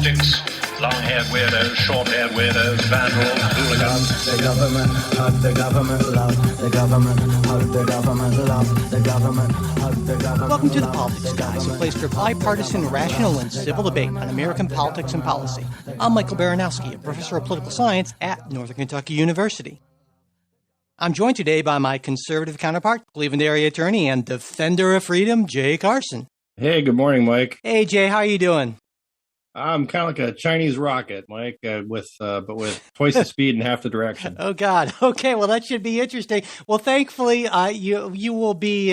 politics, long-haired weirdos, short-haired weirdos, vandals, hooligans. The government, hug the government, love the government, hug the government, love the government, hug the government. Welcome to The Politics Guys, a place for bipartisan, rational, and civil debate on American politics and policy. I'm Michael Baranowski, a professor of political science at Northern Kentucky University. I'm joined today by my conservative counterpart, Cleveland area attorney and defender of freedom, Jay Carson. Hey, good morning, Mike. Hey, Jay, how are you doing? I'm kind of like a Chinese rocket, Mike, but with twice the speed and half the direction. Oh, God. Okay, well, that should be interesting. Well, thankfully, you will be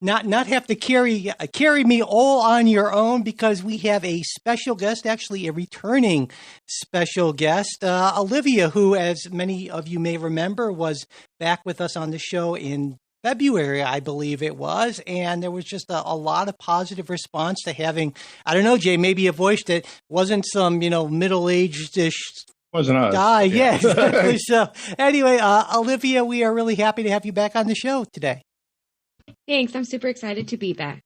not have to carry me all on your own, because we have a special guest, actually a returning special guest, Olivia, who, as many of you may remember, was back with us on the show in February, I believe it was, and there was just a lot of positive response to having, I don't know, Jay, maybe a voice that wasn't some, middle-aged-ish wasn't us guy. Yeah, exactly. So anyway, Olivia, we are really happy to have you back on the show today. Thanks. I'm super excited to be back.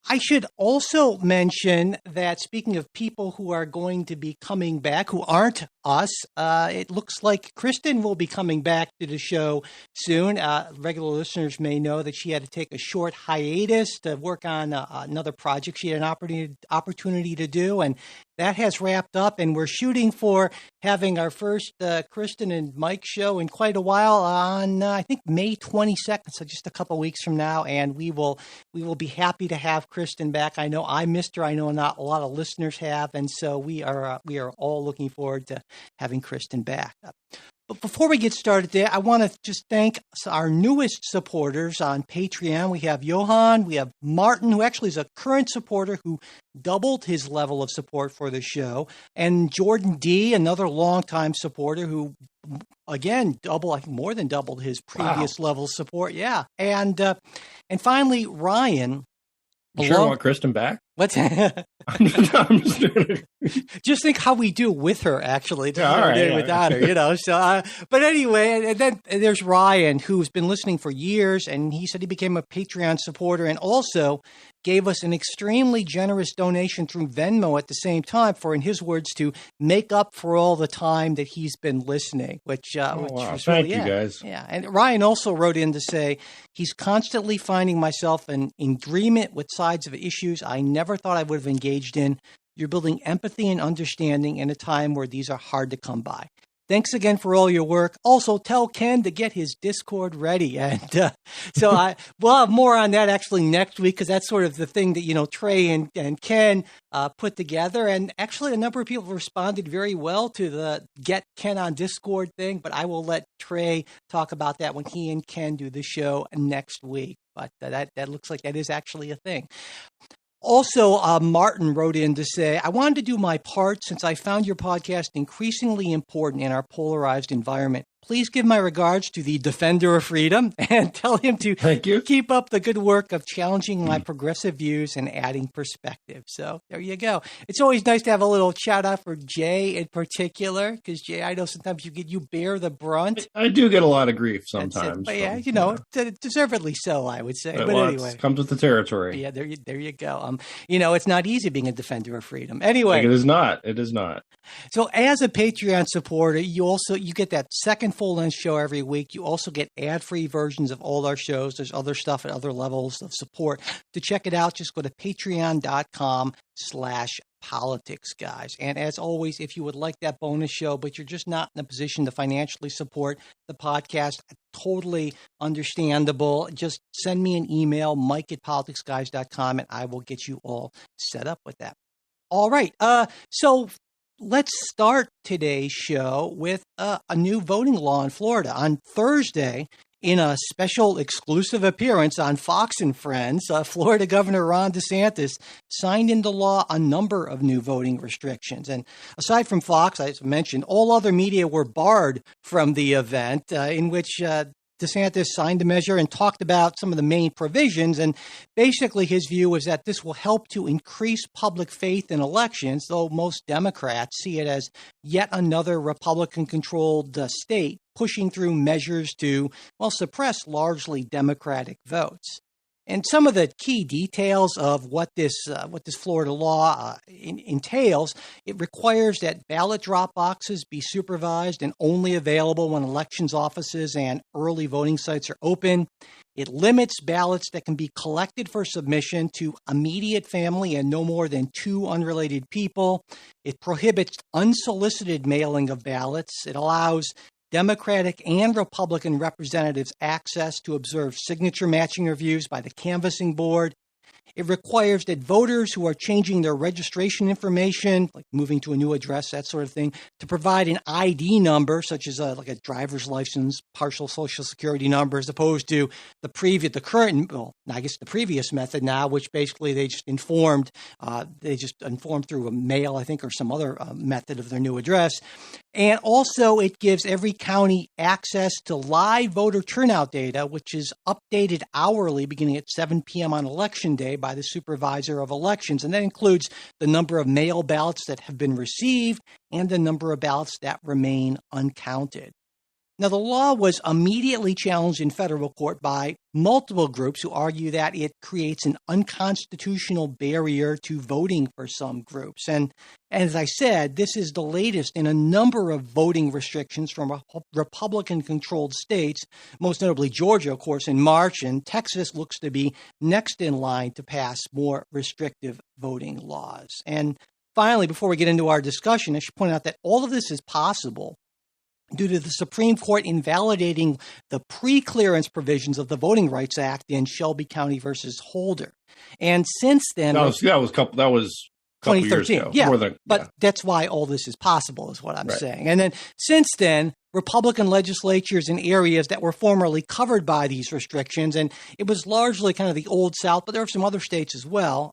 I should also mention that, speaking of people who are going to be coming back, who aren't us, it looks like Kristen will be coming back to the show soon. Regular listeners may know that she had to take a short hiatus to work on another project she had an opportunity to do, and that has wrapped up, and we're shooting for having our first Kristen and Mike show in quite a while on, I think, May 22nd, so just a couple weeks from now, and we will be happy to have Kristen back. I know I missed her. I know not a lot of listeners have, and so we are all looking forward to having Kristen back. But before we get started there, I want to just thank our newest supporters on Patreon. We have Johan, we have Martin, who actually is a current supporter who doubled his level of support for the show, and Jordan D., another longtime supporter who, again, more than doubled his previous level of support. Yeah, and finally Ryan. You sure want Kristen back? What's just think how we do with her, actually, without her, So, but anyway, and then there's Ryan, who's been listening for years, and he said he became a Patreon supporter and also gave us an extremely generous donation through Venmo at the same time for, in his words, to make up for all the time that he's been listening, which was Thank really, you, guys. Yeah. And Ryan also wrote in to say he's constantly finding myself in agreement with sides of issues I never thought I would have engaged in. You're building empathy and understanding in a time where these are hard to come by. Thanks again for all your work. Also, tell Ken to get his Discord ready. And so we'll have more on that actually next week, because that's sort of the thing that, Trey and Ken put together. And actually, a number of people responded very well to the Get Ken on Discord thing. But I will let Trey talk about that when he and Ken do the show next week. But that looks like that is actually a thing. Also, Martin wrote in to say, I wanted to do my part since I found your podcast increasingly important in our polarized environment. Please give my regards to the defender of freedom and tell him to keep up the good work of challenging my progressive views and adding perspective. So there you go. It's always nice to have a little shout out for Jay in particular, because Jay, I know sometimes you bear the brunt. I do get a lot of grief sometimes. But yeah, deservedly so, I would say. But anyway, it comes with the territory. Yeah, there you go. It's not easy being a defender of freedom. Anyway, it is not. It is not. So as a Patreon supporter, you get that second full-length show every week. You also get ad-free versions of all our shows. There's other stuff at other levels of support. To check it out, just go to patreon.com/politics, guys. And as always, if you would like that bonus show, but you're just not in a position to financially support the podcast, totally understandable. Just send me an email, mike@politicsguys.com, and I will get you all set up with that. All right. So let's start today's show with a new voting law in Florida. On Thursday, in a special exclusive appearance on Fox and Friends, Florida Governor Ron DeSantis signed into law a number of new voting restrictions. And aside from Fox, as I mentioned, all other media were barred from the event, in which DeSantis signed the measure and talked about some of the main provisions. And basically his view was that this will help to increase public faith in elections, though most Democrats see it as yet another Republican-controlled state pushing through measures to, suppress largely Democratic votes. And some of the key details of what this Florida law entails, it requires that ballot drop boxes be supervised and only available when elections offices and early voting sites are open. It limits ballots that can be collected for submission to immediate family and no more than 2 unrelated people. It prohibits unsolicited mailing of ballots. It allows Democratic and Republican representatives access to observe signature matching reviews by the canvassing board. It requires that voters who are changing their registration information, like moving to a new address, that sort of thing, to provide an ID number, such as like a driver's license, partial social security number, as opposed to the previous method now, which basically they just informed through a mail, I think, or some other method of their new address. And also it gives every county access to live voter turnout data, which is updated hourly beginning at 7 p.m. on Election Day by the supervisor of elections. And that includes the number of mail ballots that have been received and the number of ballots that remain uncounted. Now, the law was immediately challenged in federal court by multiple groups who argue that it creates an unconstitutional barrier to voting for some groups. And as I said, this is the latest in a number of voting restrictions from Republican-controlled states, most notably Georgia, of course, in March, and Texas looks to be next in line to pass more restrictive voting laws. And finally, before we get into our discussion, I should point out that all of this is possible due to the Supreme Court invalidating the pre-clearance provisions of the Voting Rights Act in Shelby County versus Holder. And since then, that was a couple 2013, years ago. But that's why all this is possible, is what I'm saying. And then since then, Republican legislatures in areas that were formerly covered by these restrictions, and it was largely kind of the Old South, but there are some other states as well,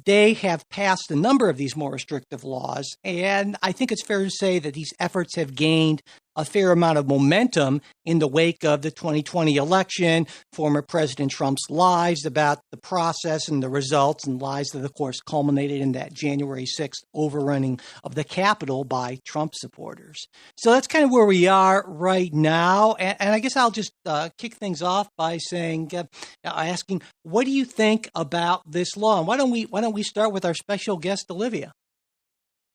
they have passed a number of these more restrictive laws. And I think it's fair to say that these efforts have gained a fair amount of momentum in the wake of the 2020 election, former President Trump's lies about the process and the results, and lies that, of course, culminated in that January 6th overrunning of the Capitol by Trump supporters. So that's kind of where we are right now. And I guess I'll just kick things off by saying, asking, what do you think about this law? And why don't we start with our special guest, Olivia?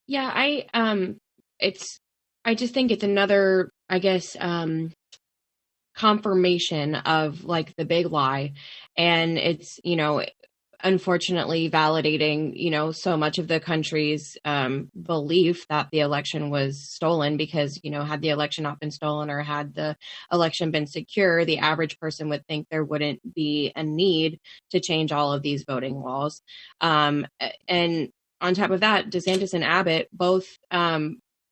Yeah, I just think it's another, I guess, confirmation of like the big lie. And it's, unfortunately validating, so much of the country's belief that the election was stolen because, had the election not been stolen or had the election been secure, the average person would think there wouldn't be a need to change all of these voting laws. And on top of that, DeSantis and Abbott both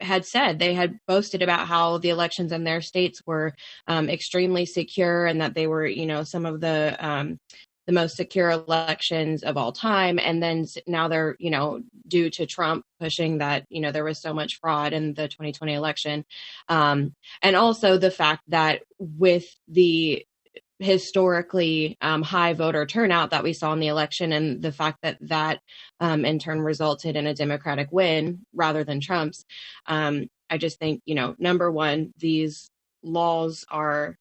had said, they had boasted about how the elections in their states were extremely secure and that they were, some of the most secure elections of all time. And then now they're, due to Trump pushing that, there was so much fraud in the 2020 election. And also the fact that with the historically high voter turnout that we saw in the election and the fact that in turn resulted in a Democratic win rather than Trump's. I just think, number one, these laws are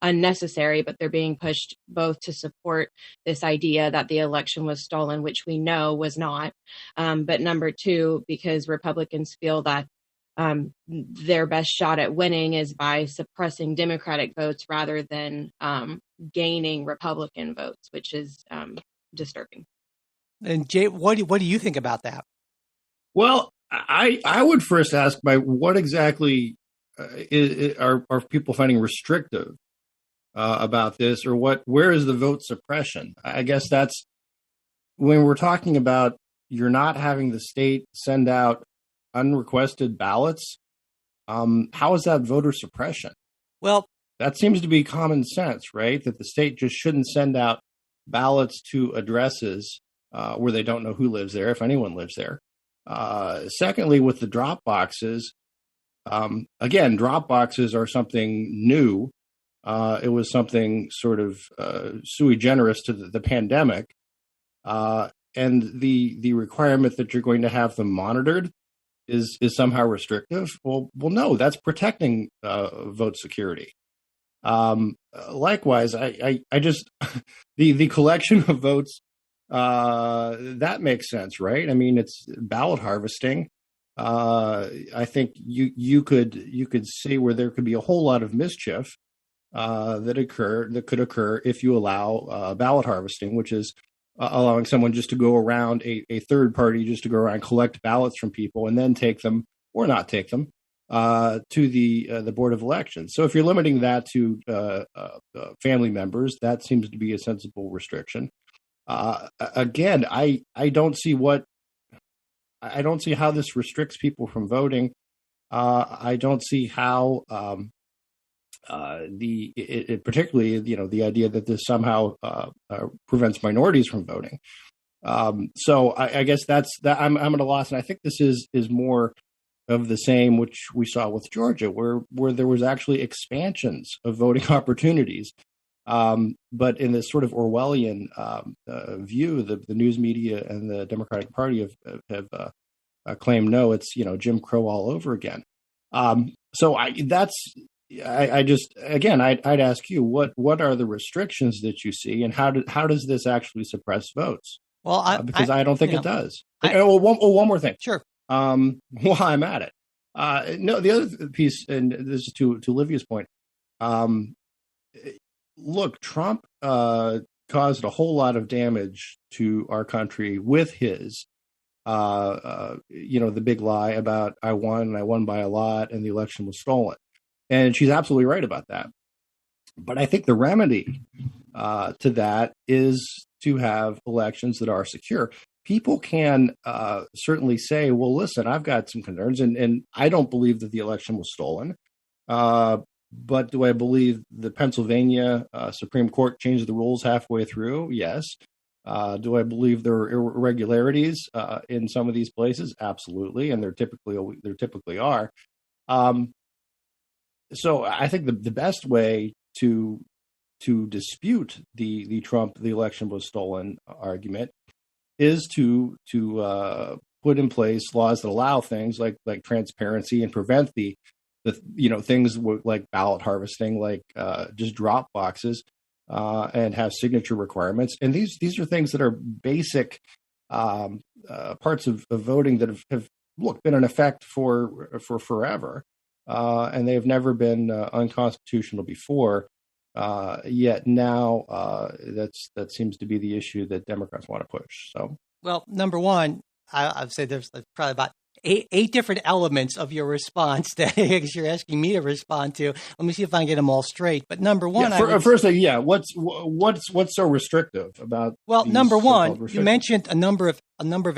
unnecessary, but they're being pushed both to support this idea that the election was stolen, which we know was not. But number two, because Republicans feel that their best shot at winning is by suppressing Democratic votes rather than gaining Republican votes, which is disturbing. And Jay, what do you think about that? Well, I would first ask, by what exactly are people finding restrictive about this, or where is the vote suppression? I guess that's when we're talking about you're not having the state send out unrequested ballots. How is that voter suppression? Well, that seems to be common sense, right? That the state just shouldn't send out ballots to addresses where they don't know who lives there, if anyone lives there. Secondly, with the drop boxes, again, drop boxes are something new. It was something sort of sui generis to the pandemic. And the requirement that you're going to have them monitored is somehow restrictive. Well, no, that's protecting vote security. Likewise, I just the collection of votes that makes sense, right? I mean, it's ballot harvesting. I think you could see where there could be a whole lot of mischief that could occur if you allow ballot harvesting, which is allowing someone just to go around a third party just to go around collect ballots from people and then take them or not take them to the Board of Elections. So if you're limiting that to family members, that seems to be a sensible restriction. Again, I don't see how this restricts people from voting. I don't see how particularly the idea that this somehow prevents minorities from voting. So I guess that's that. I'm at a loss, and I think this is more of the same, which we saw with Georgia, where there was actually expansions of voting opportunities. But in this sort of Orwellian view, the news media and the Democratic Party have claimed, no, it's Jim Crow all over again. So I'd ask you, what are the restrictions that you see, and how does this actually suppress votes? Well, because I don't think it does. One more thing. Sure. While I'm at it, no, the other piece, and this is to Livia's point. Look, Trump caused a whole lot of damage to our country with his, the big lie about I won by a lot, and the election was stolen. And she's absolutely right about that. But I think the remedy to that is to have elections that are secure. People can certainly say, well, listen, I've got some concerns, and I don't believe that the election was stolen. But do I believe the Pennsylvania Supreme Court changed the rules halfway through? Yes. Do I believe there are irregularities in some of these places? Absolutely, and there typically are. So I think the best way to dispute the Trump "the election was stolen" argument is to put in place laws that allow things like transparency and prevent the things like ballot harvesting, like just drop boxes, and have signature requirements. And these are things that are basic parts of voting that have been in effect for forever, and they have never been unconstitutional before. Yet now that seems to be the issue that Democrats want to push. So, well, number one, I'd say there's probably about eight different elements of your response that you're asking me to respond to. Let me see if I can get them all straight. But number one, what's so restrictive about? Well, number one, you mentioned a number of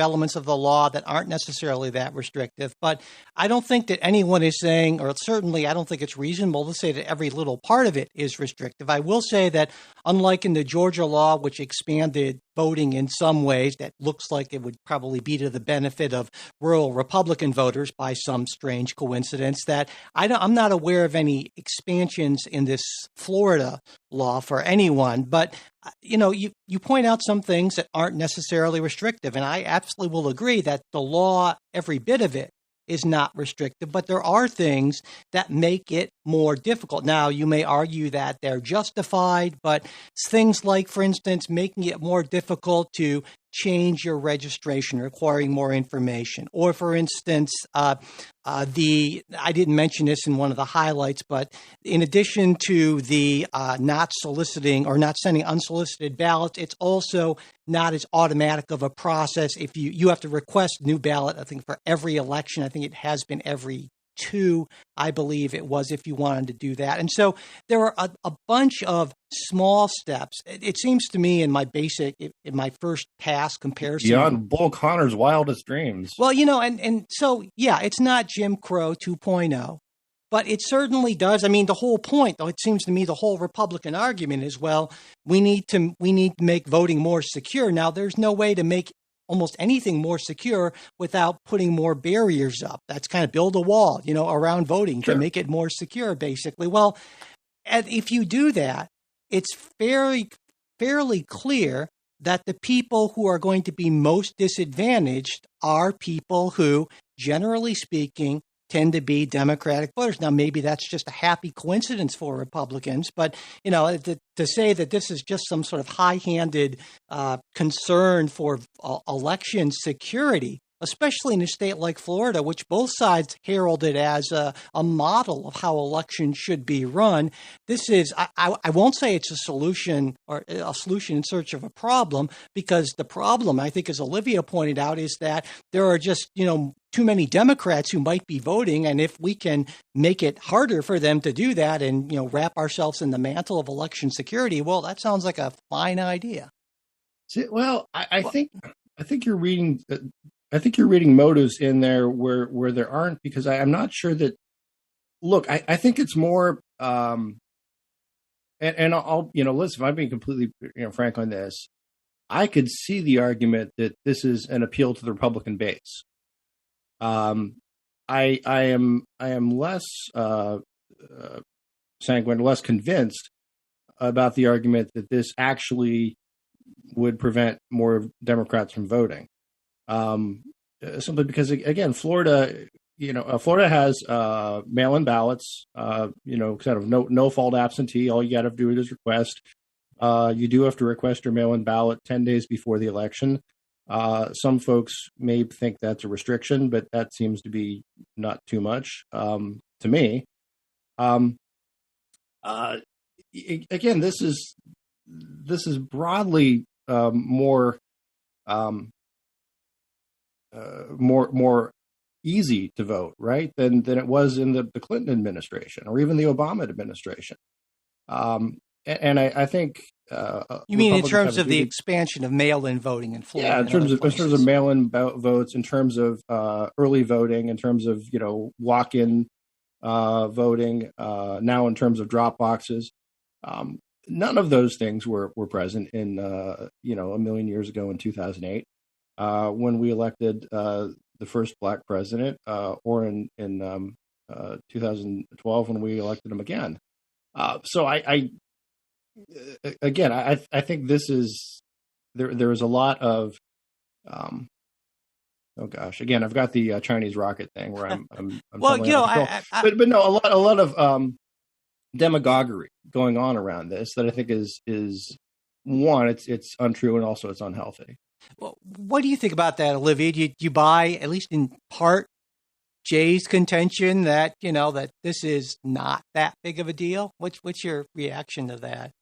elements of the law that aren't necessarily that restrictive. But I don't think that anyone is saying, or certainly I don't think it's reasonable to say that every little part of it is restrictive. I will say that unlike in the Georgia law, which expanded voting in some ways, that looks like it would probably be to the benefit of rural Republican voters by some strange coincidence, that I'm not aware of any expansions in this Florida law for anyone. But you point out some things that aren't necessarily restrictive, and I absolutely will agree that the law, every bit of it, is not restrictive, but there are things that make it more difficult. Now, you may argue that they're justified, but things like, for instance, making it more difficult to change your registration, requiring more information. Or, for instance, I didn't mention this in one of the highlights, but in addition to the not soliciting or not sending unsolicited ballots, it's also not as automatic of a process. If you have to request new ballot, I think for every election. I think it has been every 2, I believe it was, if you wanted to do that. And so there are a bunch of small steps. It seems to me in my first pass comparison. Beyond Bull Connor's wildest dreams. Well, and so, yeah, it's not Jim Crow 2.0, but it certainly does. I mean, the whole point, though, it seems to me the whole Republican argument is, well, we need to make voting more secure. Now, there's no way to make almost anything more secure without putting more barriers up. That's kind of build a wall, around voting to make it more secure, basically. Well, and if you do that, it's fairly clear that the people who are going to be most disadvantaged are people who, generally speaking, tend to be Democratic voters. Now, maybe that's just a happy coincidence for Republicans, but to say that this is just some sort of high-handed concern for election security, especially in a state like Florida, which both sides heralded as a model of how elections should be run. This is, I won't say it's a solution or a solution in search of a problem, because the problem, I think, as Olivia pointed out, is that there are just, too many Democrats who might be voting. And if we can make it harder for them to do that and, wrap ourselves in the mantle of election security, well, that sounds like a fine idea. Well, I think you're reading. I think you're reading motives in there where there aren't, because I'm not sure that. Look, I think it's more. And I'll listen. If I'm being completely frank on this, I could see the argument that this is an appeal to the Republican base. I am less sanguine, less convinced about the argument that this actually would prevent more Democrats from voting. Simply because, again, Florida has mail-in ballots, kind of no fault absentee. All you got to do is request. You do have to request your mail-in ballot 10 days before the election. Some folks may think that's a restriction, but that seems to be not too much to me. Again, this is broadly more easy to vote, right, than it was in the Clinton administration or even the Obama administration. And I think you mean in terms of the expansion of mail-in voting in Florida? Yeah, in terms of mail-in votes, in terms of early voting, in terms of walk-in voting, now in terms of drop boxes. None of those things were present in a million years ago in 2008 when we elected the first Black president, or in 2012 when we elected him again. So I think this is there is a lot of oh gosh, again, I've got the Chinese rocket thing where I'm well, but no, a lot of demagoguery going on around this that I think is one, it's untrue, and also it's unhealthy. Well, what do you think about that, Olivia? Do you buy, at least in part, Jay's contention that that this is not that big of a deal? What's your reaction to that?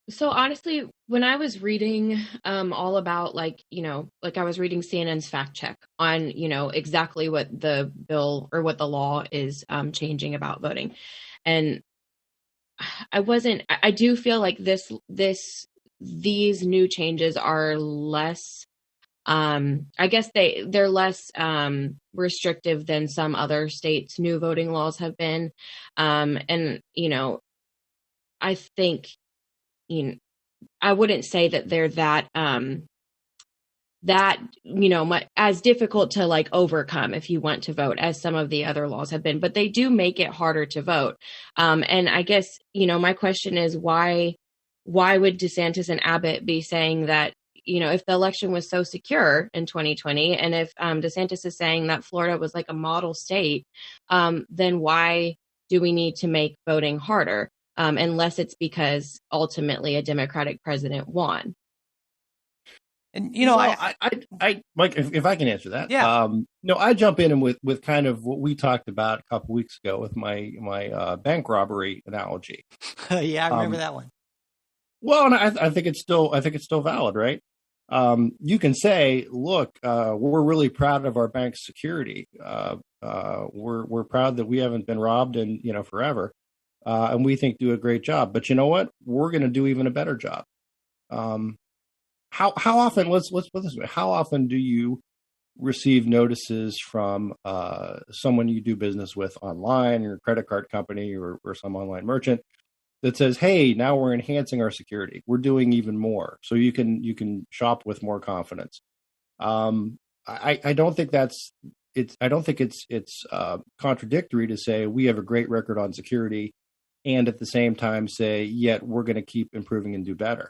So honestly, when I was reading all about like I was reading CNN's fact check on, exactly what the bill or what the law is changing about voting. And I do feel like these new changes are less, I guess they're less restrictive than some other states' new voting laws have been. And, I think, I wouldn't say that they're that as difficult to like overcome if you want to vote as some of the other laws have been, but they do make it harder to vote. And I guess, my question is why would DeSantis and Abbott be saying that, if the election was so secure in 2020, and if DeSantis is saying that Florida was like a model state, then why do we need to make voting harder? Unless it's because ultimately a Democratic president won. And I Mike, if I can answer that, yeah. I jump in and with kind of what we talked about a couple weeks ago with my bank robbery analogy. Yeah, I remember that one. Well, and I think it's still valid, right? You can say, look, we're really proud of our bank's security. We're proud that we haven't been robbed in forever. And we think do a great job. But you know what? We're going to do even a better job. How often? Let's put it this way. How often do you receive notices from someone you do business with online, your credit card company, or some online merchant that says, "Hey, now we're enhancing our security. We're doing even more, so you can shop with more confidence." I don't think that's it's. I don't think it's contradictory to say we have a great record on security, and at the same time say, yet we're going to keep improving and do better.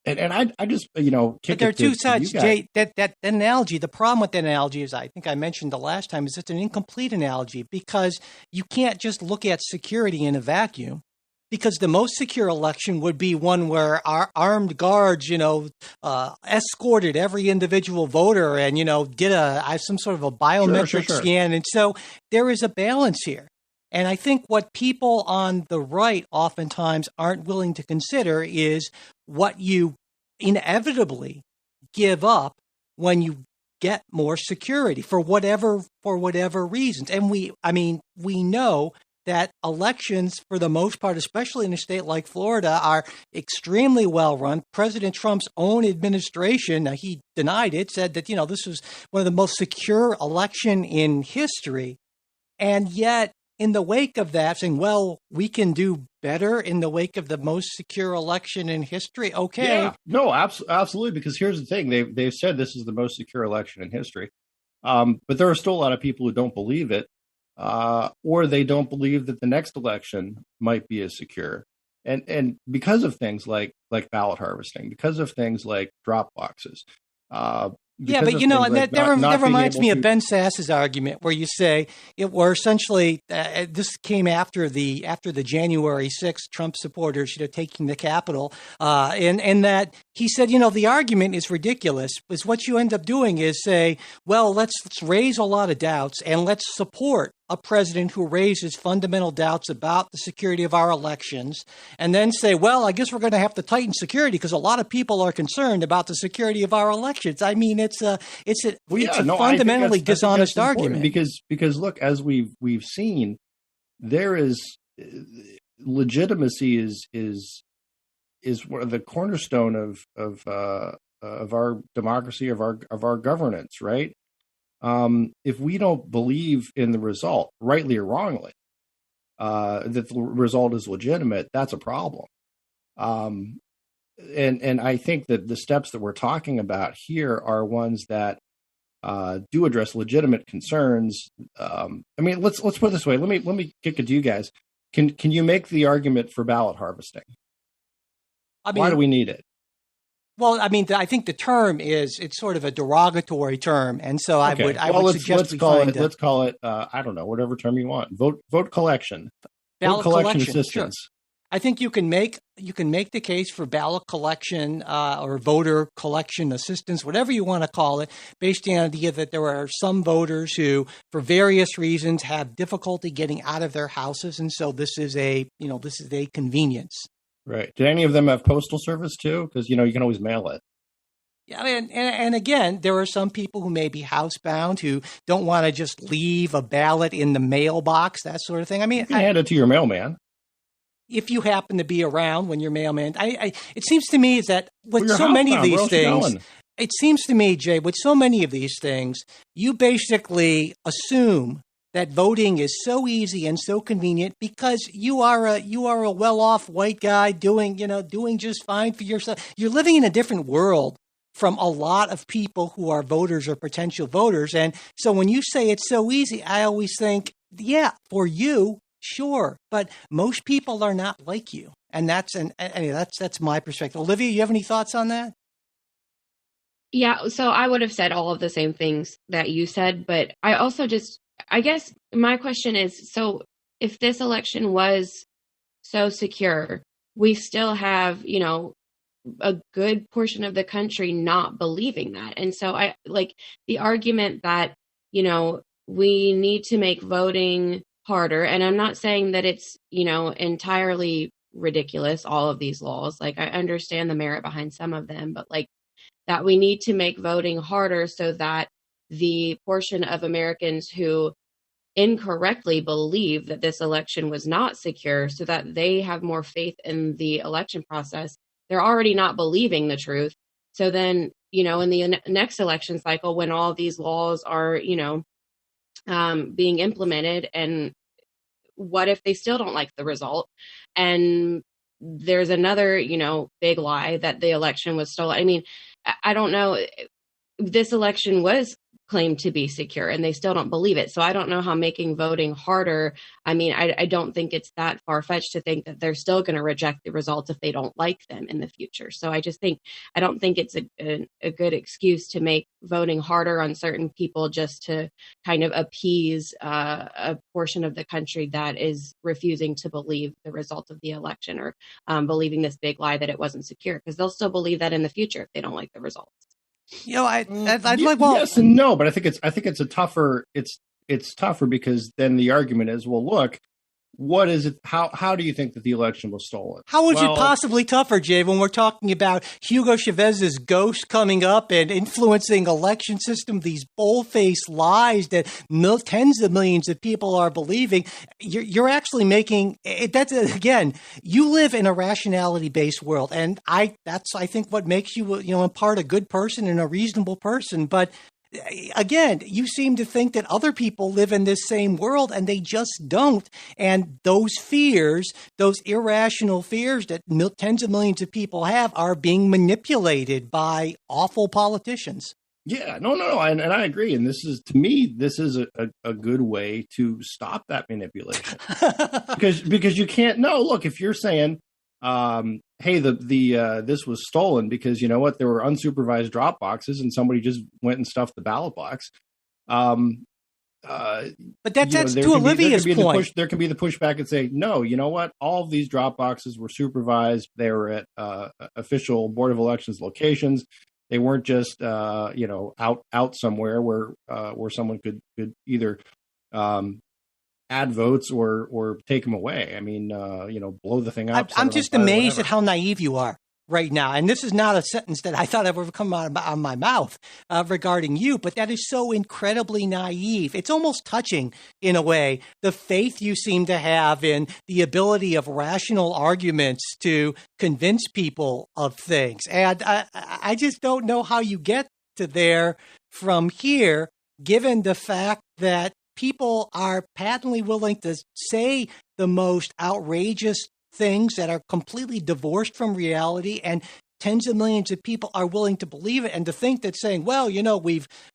And I just, But there are two sides, guys. Jay. That analogy, the problem with that analogy is, I think I mentioned the last time, is it's an incomplete analogy because you can't just look at security in a vacuum. Because the most secure election would be one where our armed guards, escorted every individual voter and, did some sort of a biometric scan. And so there is a balance here. And I think what people on the right oftentimes aren't willing to consider is what you inevitably give up when you get more security for whatever reasons. And we know that elections, for the most part, especially in a state like Florida, are extremely well run. President Trump's own administration, he denied it, said that, this was one of the most secure election in history. And yet, in the wake of that, saying, well, we can do better in the wake of the most secure election in history. Okay. Yeah, no, absolutely. Because here's the thing. They've said this is the most secure election in history. But there are still a lot of people who don't believe it. Or they don't believe that the next election might be as secure. And because of things like ballot harvesting, because of things like drop boxes, yeah, but that reminds me of Ben Sass's argument, where you say essentially this came after the January 6th Trump supporters taking the Capitol, and that he said the argument is ridiculous. Is what you end up doing is say, well, let's raise a lot of doubts and let's support a president who raises fundamental doubts about the security of our elections, and then say, well, I guess we're going to have to tighten security because a lot of people are concerned about the security of our elections. I mean, it's a fundamentally dishonest argument. Because look, as we've seen, there is legitimacy is the cornerstone of our democracy, of our governance, right? If we don't believe in the result, rightly or wrongly, that the result is legitimate, that's a problem. And I think that the steps that we're talking about here are ones that do address legitimate concerns. Let's put it this way. Let me kick it to you guys. Can you make the argument for ballot harvesting? Why do we need it? Well, I think the term it's sort of a derogatory term, and so I would suggest let's call it I don't know, whatever term you want. Vote collection, ballot collection assistance. Sure. I think you can make the case for ballot collection or voter collection assistance, whatever you want to call it, based on the idea that there are some voters who, for various reasons, have difficulty getting out of their houses, and so this is a convenience. Right. Did any of them have postal service too? Because you can always mail it. Yeah, and again, there are some people who may be housebound who don't want to just leave a ballot in the mailbox, that sort of thing. You can hand it to your mailman. If you happen to be around when your mailman, it seems to me is that with so many of these things, it seems to me, Jay, with so many of these things, you basically assume that voting is so easy and so convenient because you are a well-off white guy doing just fine for yourself. You're living in a different world from a lot of people who are voters or potential voters. And so when you say it's so easy, I always think, yeah, for you, sure, but most people are not like you. And that's my perspective. Olivia, you have any thoughts on that? Yeah, so I would have said all of the same things that you said, but I guess my question is, so if this election was so secure, we still have, a good portion of the country not believing that. And so I like the argument that, we need to make voting harder. And I'm not saying that it's, entirely ridiculous, all of these laws. Like, I understand the merit behind some of them, but that we need to make voting harder so that the portion of Americans who incorrectly believe that this election was not secure, so that they have more faith in the election process. They're already not believing the truth. So then, in the next election cycle, when all these laws are, being implemented, and what if they still don't like the result? And there's another, big lie that the election was stolen. I mean, I don't know. This election was claim to be secure, and they still don't believe it. So I don't know how making voting harder. I mean, I don't think it's that far-fetched to think that they're still going to reject the results if they don't like them in the future. So I don't think it's a good excuse to make voting harder on certain people just to kind of appease a portion of the country that is refusing to believe the result of the election, or believing this big lie that it wasn't secure, because they'll still believe that in the future if they don't like the results. I'd like, well, yes and no, but I think it's a tougher. It's tougher because then the argument is, well, look, what is it? How do you think that the election was stolen? How is it possibly tougher, Jay, when we're talking about Hugo Chavez's ghost coming up and influencing election system, these bold-faced lies that tens of millions of people are believing? You're actually making it. That's again, you live in a rationality-based world, and that's I think what makes you, in part a good person and a reasonable person, but. Again, you seem to think that other people live in this same world, and they just don't. And those fears, those irrational fears that tens of millions of people have, are being manipulated by awful politicians. Yeah, no, and I agree. And this is, to me, this is a good way to stop that manipulation because you can't. No, look, if you're saying, hey, this was stolen because you know what, there were unsupervised drop boxes and somebody just went and stuffed the ballot box. But that's to Olivia's point. There can be the pushback and say, no, you know what, all of these drop boxes were supervised. They were at official Board of Elections locations. They weren't just out somewhere where someone could either add votes or take them away. I mean, blow the thing up. I'm just amazed at how naive you are right now. And this is not a sentence that I thought ever would come out of my mouth regarding you, but that is so incredibly naive. It's almost touching in a way, the faith you seem to have in the ability of rational arguments to convince people of things. And I just don't know how you get to there from here, given the fact that people are patently willing to say the most outrageous things that are completely divorced from reality, and tens of millions of people are willing to believe it, and to think that saying, well,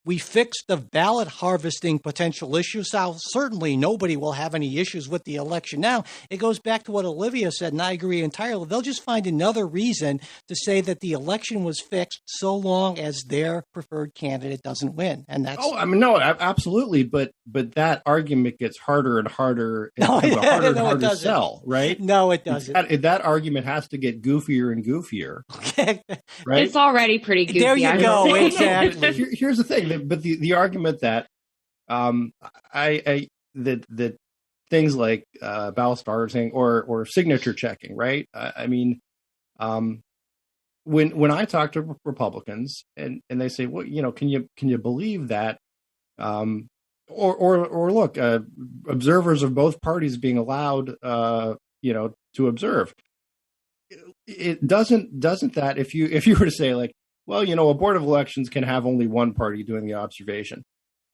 we fixed the ballot harvesting potential issues, so certainly nobody will have any issues with the election now. It goes back to what Olivia said, and I agree entirely. They'll just find another reason to say that the election was fixed so long as their preferred candidate doesn't win. And that's no, absolutely, but that argument gets harder and harder and harder and harder to sell, right? No, it doesn't. That argument has to get goofier and goofier. Right? It's already pretty goofy. There you go. Exactly. Here's the thing, but the argument that that things like ballot starting or signature checking, right? I mean, when I talk to Republicans and they say, well, can you believe that? Or look, observers of both parties being allowed, to observe. It doesn't that if you were to say, like, well, a Board of Elections can have only one party doing the observation.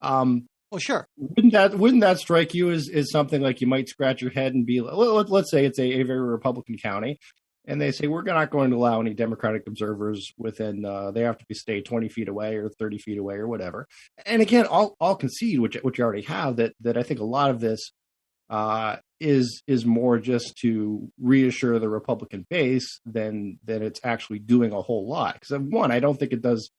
Well, sure. Wouldn't that strike you as something like you might scratch your head and be like, let's say it's a very Republican county, and they say we're not going to allow any Democratic observers within. They have to stay 20 feet away or 30 feet away or whatever. And again, I'll concede, which you already have, that I think a lot of this is more just to reassure the Republican base than it's actually doing a whole lot. Because one, I don't think it does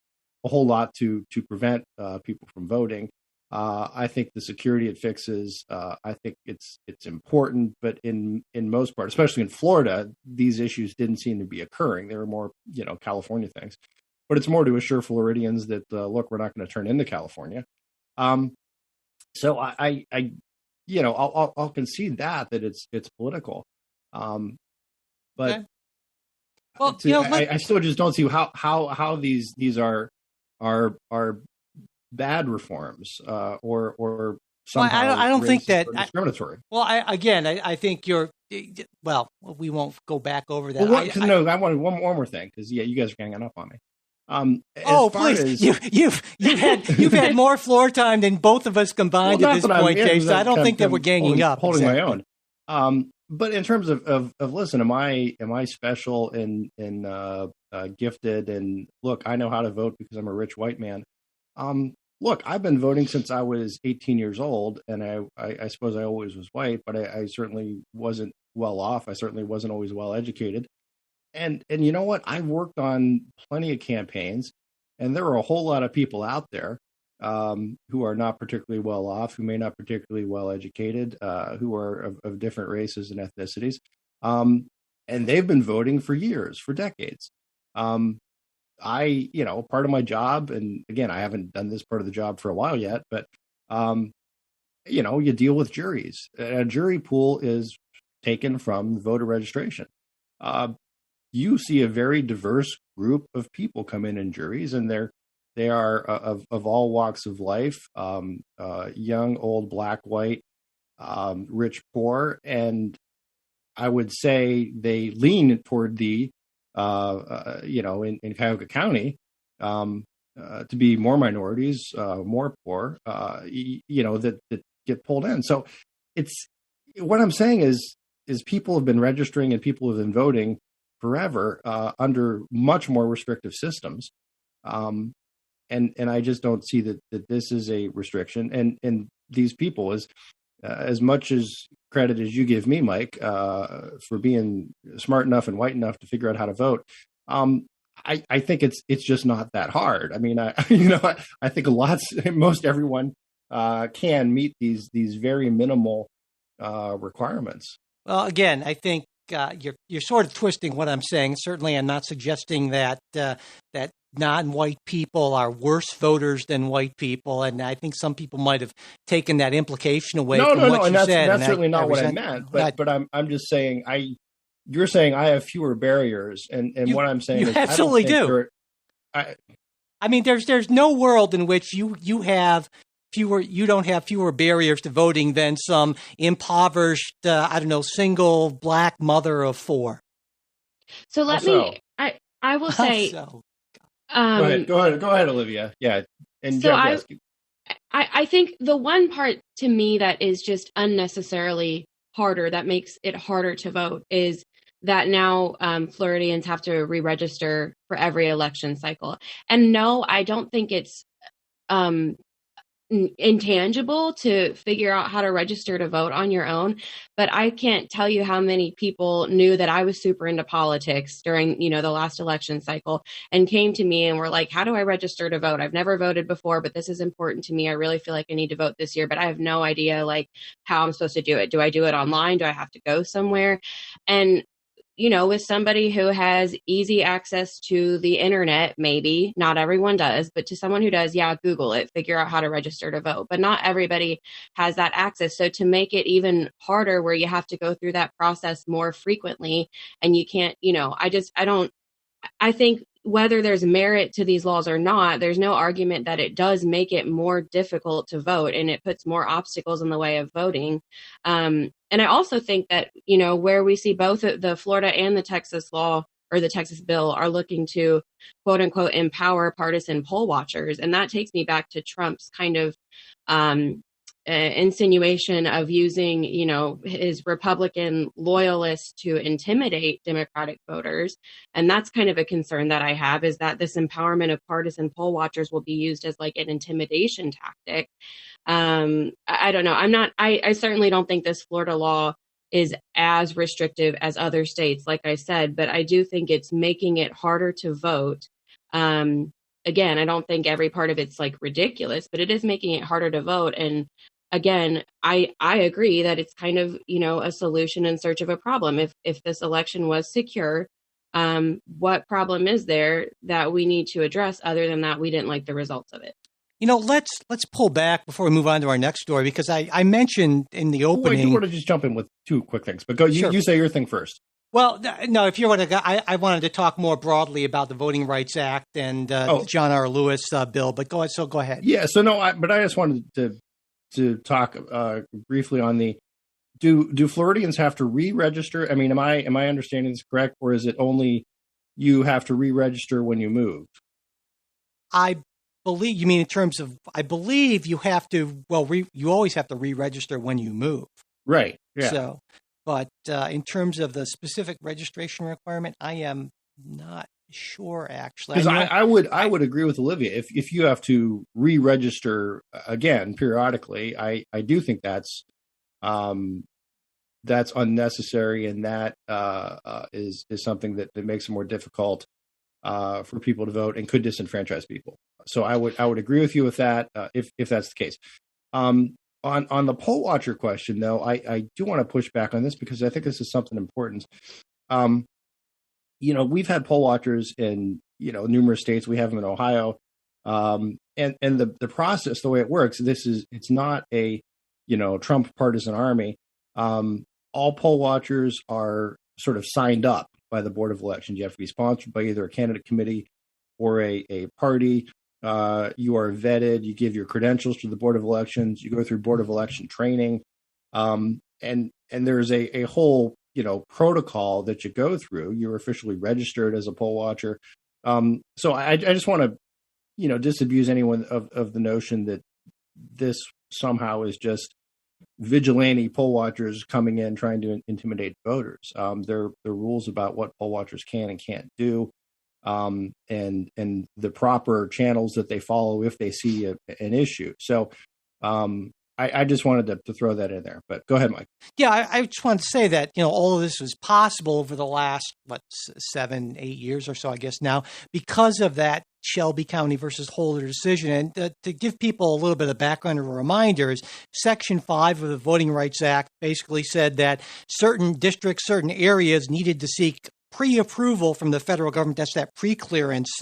a whole lot to prevent people from voting. I think the security it fixes, I think it's important, but in most part, especially in Florida, these issues didn't seem to be occurring. They were more, California things, but it's more to assure Floridians that look, we're not going to turn into California. So I'll concede that it's political, but okay. Well, I still just don't see how these are bad reforms or somehow I don't think that discriminatory. I think you're. Well, we won't go back over that. I wanted one more thing because you guys are ganging up on me. Please! You've had more floor time than both of us combined at this point, Jay. So I don't think that we're ganging up. Holding my own. But in terms of listen, am I special and gifted? And look, I know how to vote because I'm a rich white man. look, I've been voting since I was 18 years old, and I suppose I always was white, but I certainly wasn't well off. I certainly wasn't always well educated. And you know what? I've worked on plenty of campaigns, and there are a whole lot of people out there who are not particularly well off, who may not particularly well educated, who are of different races and ethnicities, and they've been voting for years, for decades. Part of my job, and again, I haven't done this part of the job for a while yet, but you deal with juries. A jury pool is taken from voter registration. You see a very diverse group of people come in juries, and they are of all walks of life, young, old, black, white, rich, poor, and I would say they lean toward the in Cuyahoga County to be more minorities, more poor, that get pulled in. So it's what I'm saying is people have been registering and people have been voting forever under much more restrictive systems. And I just don't see that this is a restriction. And these people, as much as credit as you give me, Mike, for being smart enough and white enough to figure out how to vote, I think it's just not that hard. I mean, I think most everyone can meet these very minimal requirements. Well, again, I think you're sort of twisting what I'm saying. Certainly, I'm not suggesting that that non-white people are worse voters than white people, and I think some people might have taken that implication away from what you said. That's certainly not what I meant. But I'm just saying you're saying I have fewer barriers, and what I'm saying is absolutely do. I mean, there's no world in which you have fewer. You don't have fewer barriers to voting than some impoverished, single black mother of four. So I will say. Go ahead, Olivia. Yeah, and so I think the one part to me that is just unnecessarily harder, that makes it harder to vote, is that now Floridians have to re-register for every election cycle. And no, I don't think it's intangible to figure out how to register to vote on your own, but I can't tell you how many people knew that I was super into politics during the last election cycle and came to me and were like, how do I register to vote? I've never voted before, but this is important to me. I really feel like I need to vote this year, but I have no idea how I'm supposed to do it. Do I do it online? Do I have to go somewhere? And with somebody who has easy access to the internet, maybe not everyone does, but to someone who does, Google it, figure out how to register to vote. But not everybody has that access. So to make it even harder, where you have to go through that process more frequently, and you can't, I think whether there's merit to these laws or not, there's no argument that it does make it more difficult to vote, and it puts more obstacles in the way of voting. And I also think that, where we see both the Florida and the Texas law or the Texas bill are looking to, quote unquote, empower partisan poll watchers. And that takes me back to Trump's kind of insinuation of using, his Republican loyalists to intimidate Democratic voters. And that's kind of a concern that I have, is that this empowerment of partisan poll watchers will be used as an intimidation tactic. I don't know. I certainly don't think this Florida law is as restrictive as other states, like I said, but I do think it's making it harder to vote. Again, I don't think every part of it's ridiculous, but it is making it harder to vote. And again, I agree that it's kind of, a solution in search of a problem. If this election was secure, what problem is there that we need to address other than that we didn't like the results of it? Let's pull back before we move on to our next story, because I mentioned in the opening. I do want to just jump in with two quick things, but go. Sure. You say your thing first. Well, no, if you want to, I wanted to talk more broadly about the Voting Rights Act and John R. Lewis bill, but go ahead. So go ahead. Yeah. So no, but I just wanted to talk briefly on do Floridians have to re-register? I mean, am I understanding this correct, or is it only you have to re-register when you move? I believe you mean in terms of. I believe you have to. Well, you always have to re-register when you move. Right. Yeah. So, but in terms of the specific registration requirement, I am not Sure, actually. Because I would agree with Olivia. If you have to re-register again periodically, I do think that's unnecessary, and that is something that makes it more difficult for people to vote and could disenfranchise people. So I would agree with you with that if that's the case. On the poll watcher question, though, I do want to push back on this because I think this is something important. We've had poll watchers in numerous states. We have them in Ohio, and the process, the way it works, it's not a Trump partisan army. All poll watchers are sort of signed up by the Board of Elections. You have to be sponsored by either a candidate committee or a party. You are vetted. You give your credentials to the Board of Elections. You go through Board of Election training, and there's a whole protocol that you go through. You're officially registered as a poll watcher. So I just want to disabuse anyone of the notion that this somehow is just vigilante poll watchers coming in trying to intimidate voters. There are rules about what poll watchers can and can't do, and the proper channels that they follow if they see an issue. So I just wanted to throw that in there. But go ahead, Mike. Yeah, I just wanted to say that all of this was possible over the last 7-8 years or so, I guess now, because of that Shelby County versus Holder decision. And to give people a little bit of background or reminders, Section 5 of the Voting Rights Act basically said that certain districts, certain areas needed to seek pre-approval from the federal government. That's that pre-clearance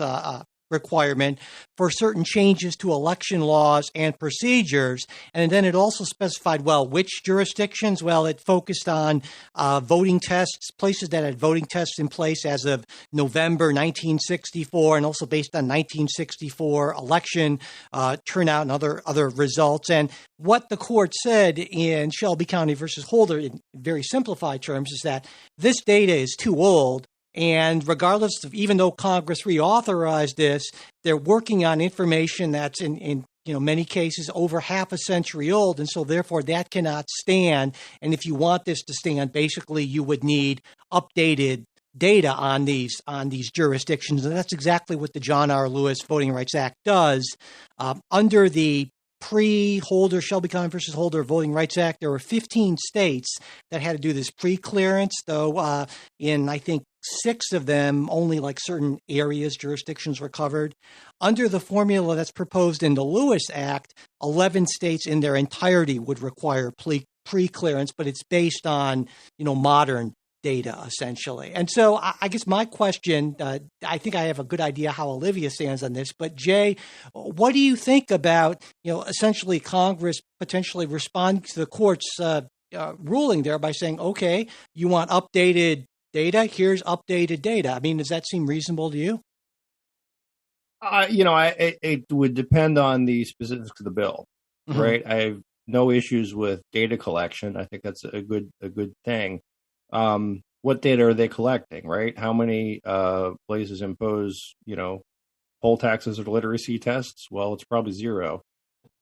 requirement for certain changes to election laws and procedures. And then it also specified, which jurisdictions? Well, it focused on voting tests, places that had voting tests in place as of November 1964, and also based on 1964 election turnout and other results. And what the court said in Shelby County versus Holder, in very simplified terms, is that this data is too old. And regardless of, even though Congress reauthorized this, they're working on information that's in many cases over half a century old. And so therefore that cannot stand. And if you want this to stand, basically you would need updated data on these jurisdictions. And that's exactly what the John R. Lewis Voting Rights Act does. Under the pre-Holder, Shelby County versus Holder Voting Rights Act, there were 15 states that had to do this pre-clearance, though in, I think, 6 of them, only certain areas, jurisdictions were covered. Under the formula that's proposed in the Lewis Act, 11 states in their entirety would require pre-clearance, but it's based on, modern data, essentially. And so I guess my question, I think I have a good idea how Olivia stands on this, but Jay, what do you think about, essentially Congress potentially responding to the court's ruling there by saying, okay, you want updated data, here's updated data. I mean, does that seem reasonable to you? It would depend on the specifics of the bill, Mm-hmm. right? I have no issues with data collection. I think that's a good thing. What data are they collecting, right? How many places impose, poll taxes or literacy tests? Well, it's probably 0.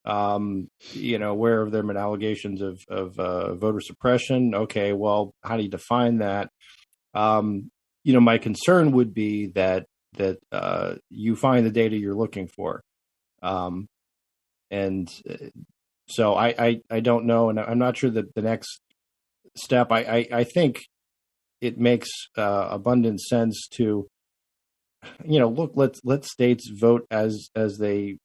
Where have there been allegations of voter suppression? Okay, well, how do you define that? My concern would be that you find the data you're looking for. And so I don't know, and I'm not sure that the next step, I think it makes abundant sense to, look, let states vote as they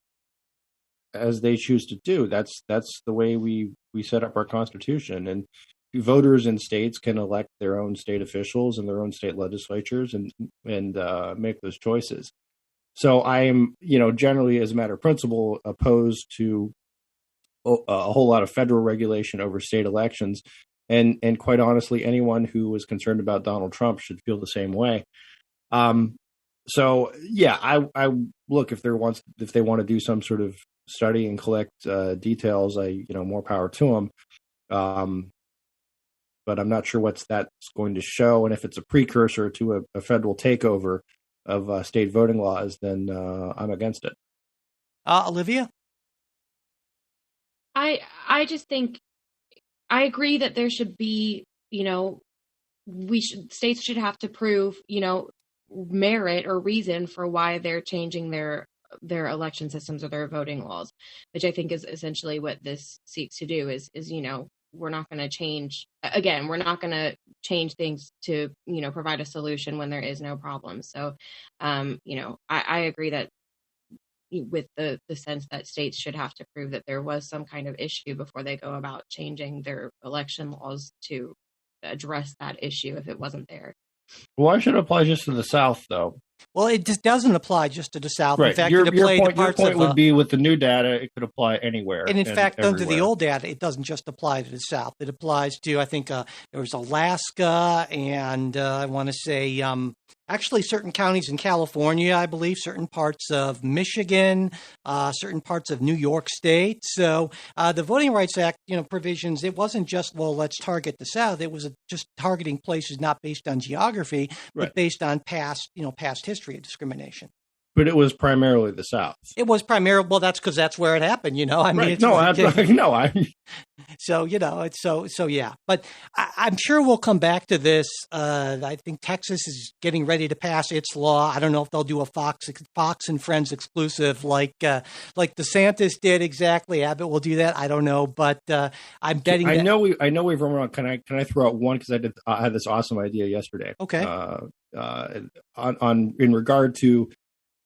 choose to do. That's the way we set up our Constitution, and voters in states can elect their own state officials and their own state legislatures and make those choices. So I am, generally, as a matter of principle, opposed to a whole lot of federal regulation over state elections. And quite honestly, anyone who was concerned about Donald Trump should feel the same way. So yeah, I look, if they want to do some sort of study and collect details, more power to them. But I'm not sure what that's going to show. And if it's a precursor to a federal takeover of state voting laws, then I'm against it. Olivia? I just think I agree that there should be, states should have to prove, merit or reason for why they're changing their election systems or their voting laws, which I think is essentially what this seeks to do is, we're not going to change, again, we're not going to change things to, provide a solution when there is no problem. So, I agree that with the sense that states should have to prove that there was some kind of issue before they go about changing their election laws to address that issue if it wasn't there. Why should it apply just to the South, though? Well, it just doesn't apply just to the South. Right. In fact, Your your point would be with the new data, it could apply anywhere. And in fact, everywhere. under the old data, it doesn't just apply to the South. It applies to, I think, there was Alaska and I want to say actually certain counties in California, I believe, certain parts of Michigan, certain parts of New York State. So the Voting Rights Act, provisions, it wasn't just, well, let's target the South. It was just targeting places not based on geography, but based on past history of discrimination. But it was primarily the South. It was primarily, well, that's because that's where it happened, I mean, right. it's So, so yeah. But I'm sure we'll come back to this. I think Texas is getting ready to pass its law. I don't know if they'll do a Fox and Friends exclusive like DeSantis did exactly. Abbott will do that. I don't know, but I'm betting. I know we've run around. Can I throw out one because I had this awesome idea yesterday. Okay. In regard to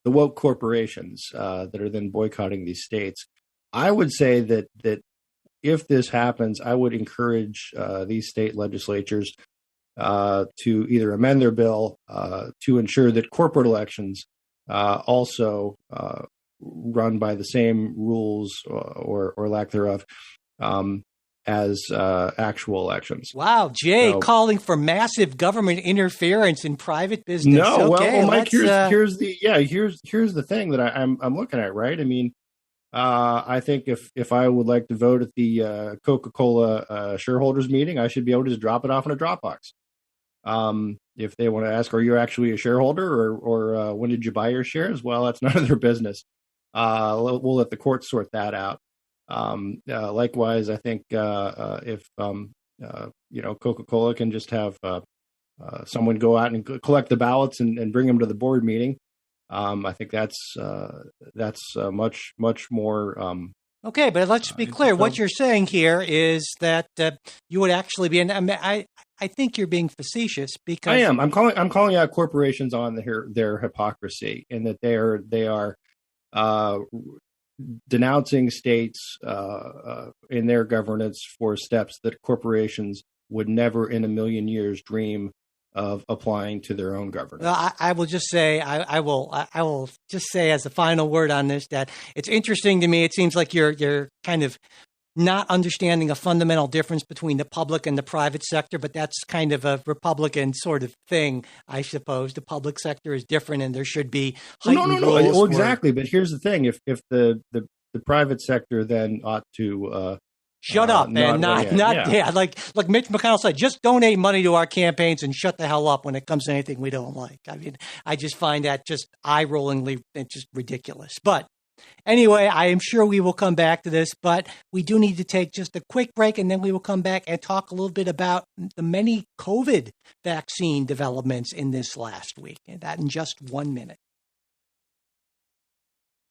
the woke corporations that are then boycotting these states, I would say that if this happens, I would encourage these state legislatures to either amend their bill to ensure that corporate elections also run by the same rules or lack thereof as actual elections. Wow, Jay, calling for massive government interference in private business. No, okay, well, Mike, here's the thing that I'm looking at, right? I mean, I think if I would like to vote at the Coca-Cola shareholders meeting, I should be able to just drop it off in a Dropbox. If they want to ask, are you actually a shareholder or when did you buy your shares? Well, that's none of their business. We'll let the courts sort that out. Likewise, I think if Coca-Cola can just have someone go out and collect the ballots and bring them to the board meeting, I think that's much more. Okay, but let's be clear. What you're saying here is that you would actually be, and I think you're being facetious because I am. I'm calling out corporations on their hypocrisy and that they are denouncing states in their governance for steps that corporations would never in a million years dream of applying to their own governance. Well, I will just say, I will just say as a final word on this, that it's interesting to me. It seems like you're kind of not understanding a fundamental difference between the public and the private sector, but that's kind of a Republican sort of thing, I suppose. The public sector is different, and there should be heightened no. rules. Well, exactly. But here's the thing: if the private sector then ought to shut up and not like Mitch McConnell said, just donate money to our campaigns and shut the hell up when it comes to anything we don't like. I mean, I just find that just eye-rollingly just ridiculous. But anyway, I am sure we will come back to this, but we do need to take just a quick break, and then we will come back and talk a little bit about the many COVID vaccine developments in this last week, and that in just 1 minute.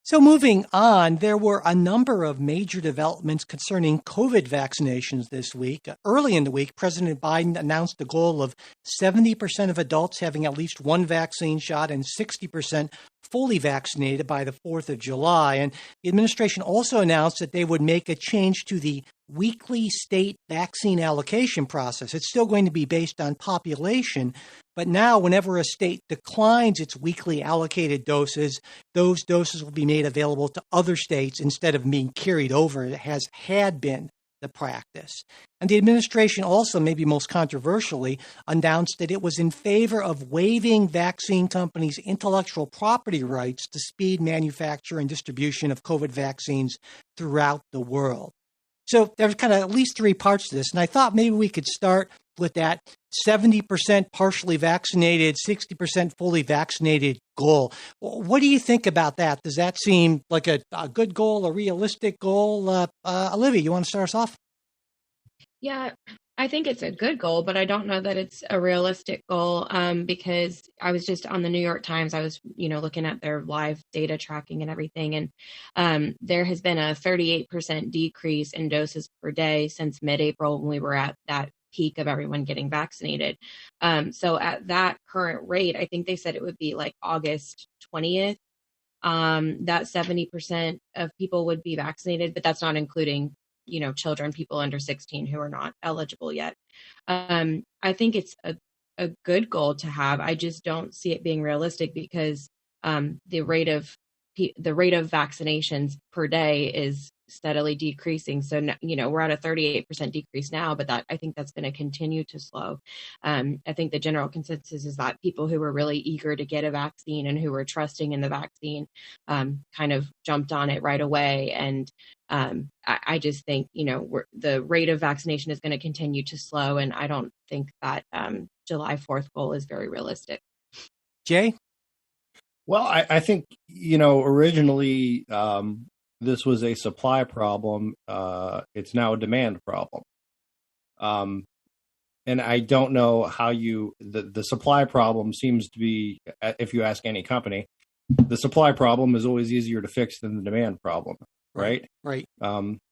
So moving on, there were a number of major developments concerning COVID vaccinations this week. Early in the week, President Biden announced a goal of 70% of adults having at least one vaccine shot and 60% fully vaccinated by the 4th of July. And the administration also announced that they would make a change to the weekly state vaccine allocation process. It's still going to be based on population, but now whenever a state declines its weekly allocated doses, those doses will be made available to other states instead of being carried over. It had been the practice. And the administration also, maybe most controversially, announced that it was in favor of waiving vaccine companies' intellectual property rights to speed manufacture and distribution of COVID vaccines throughout the world. So there's kind of at least three parts to this. And I thought maybe we could start with that 70% partially vaccinated, 60% fully vaccinated goal. What do you think about that? Does that seem like a good goal, a realistic goal? Olivia, you want to start us off? Yeah, I think it's a good goal, but I don't know that it's a realistic goal, because I was just on the New York Times. I was, looking at their live data tracking and everything, and there has been a 38% decrease in doses per day since mid-April when we were at that peak of everyone getting vaccinated. So at that current rate, I think they said it would be like August 20th, that 70% of people would be vaccinated, but that's not including children, people under 16 who are not eligible yet. I think it's a good goal to have. I just don't see it being realistic because the rate of vaccinations per day is steadily decreasing. So, we're at a 38% decrease now, but I think that's going to continue to slow. I think the general consensus is that people who were really eager to get a vaccine and who were trusting in the vaccine kind of jumped on it right away. And I just think, the rate of vaccination is going to continue to slow. And I don't think that July 4th goal is very realistic. Jay? Well, I think, originally this was a supply problem. It's now a demand problem. And I don't know how the supply problem seems to be, if you ask any company, the supply problem is always easier to fix than the demand problem, right? Right.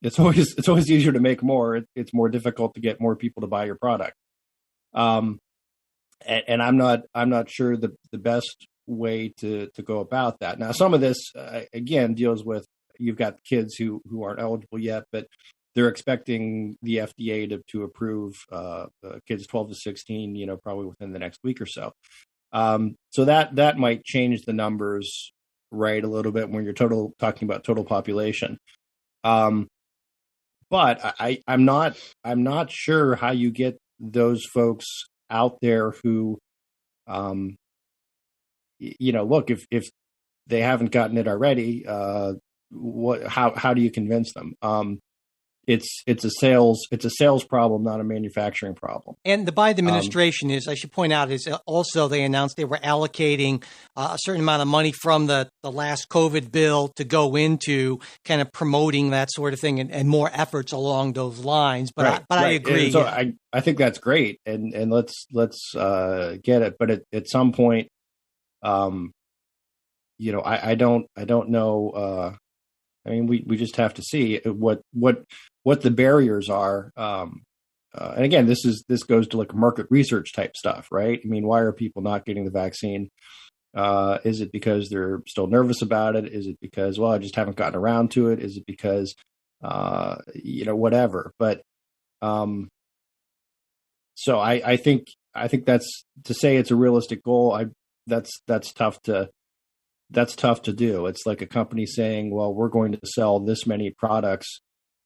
It's always easier to make more. It's more difficult to get more people to buy your product. And I'm not sure the best way to go about that. Now, some of this again deals with, you've got kids who aren't eligible yet, but they're expecting the FDA to approve kids 12 to 16, probably within the next week or so. So that might change the numbers, right, a little bit when you're talking about total population. But I'm not sure how you get those folks out there who, look, if they haven't gotten it already, how do you convince them? It's a sales problem, not a manufacturing problem. And the Biden administration I should point out, is also they announced they were allocating a certain amount of money from the last COVID bill to go into kind of promoting that sort of thing and more efforts along those lines. But right, I agree. So I think that's great, and let's get it. But at some point, I don't know. I mean, we just have to see what the barriers are. And again, this goes to like market research type stuff, right? I mean, why are people not getting the vaccine? Is it because they're still nervous about it? Is it because, well, I just haven't gotten around to it? Is it because, whatever? But so I think that's, to say it's a realistic goal. That's tough to do. It's like a company saying, well, we're going to sell this many products,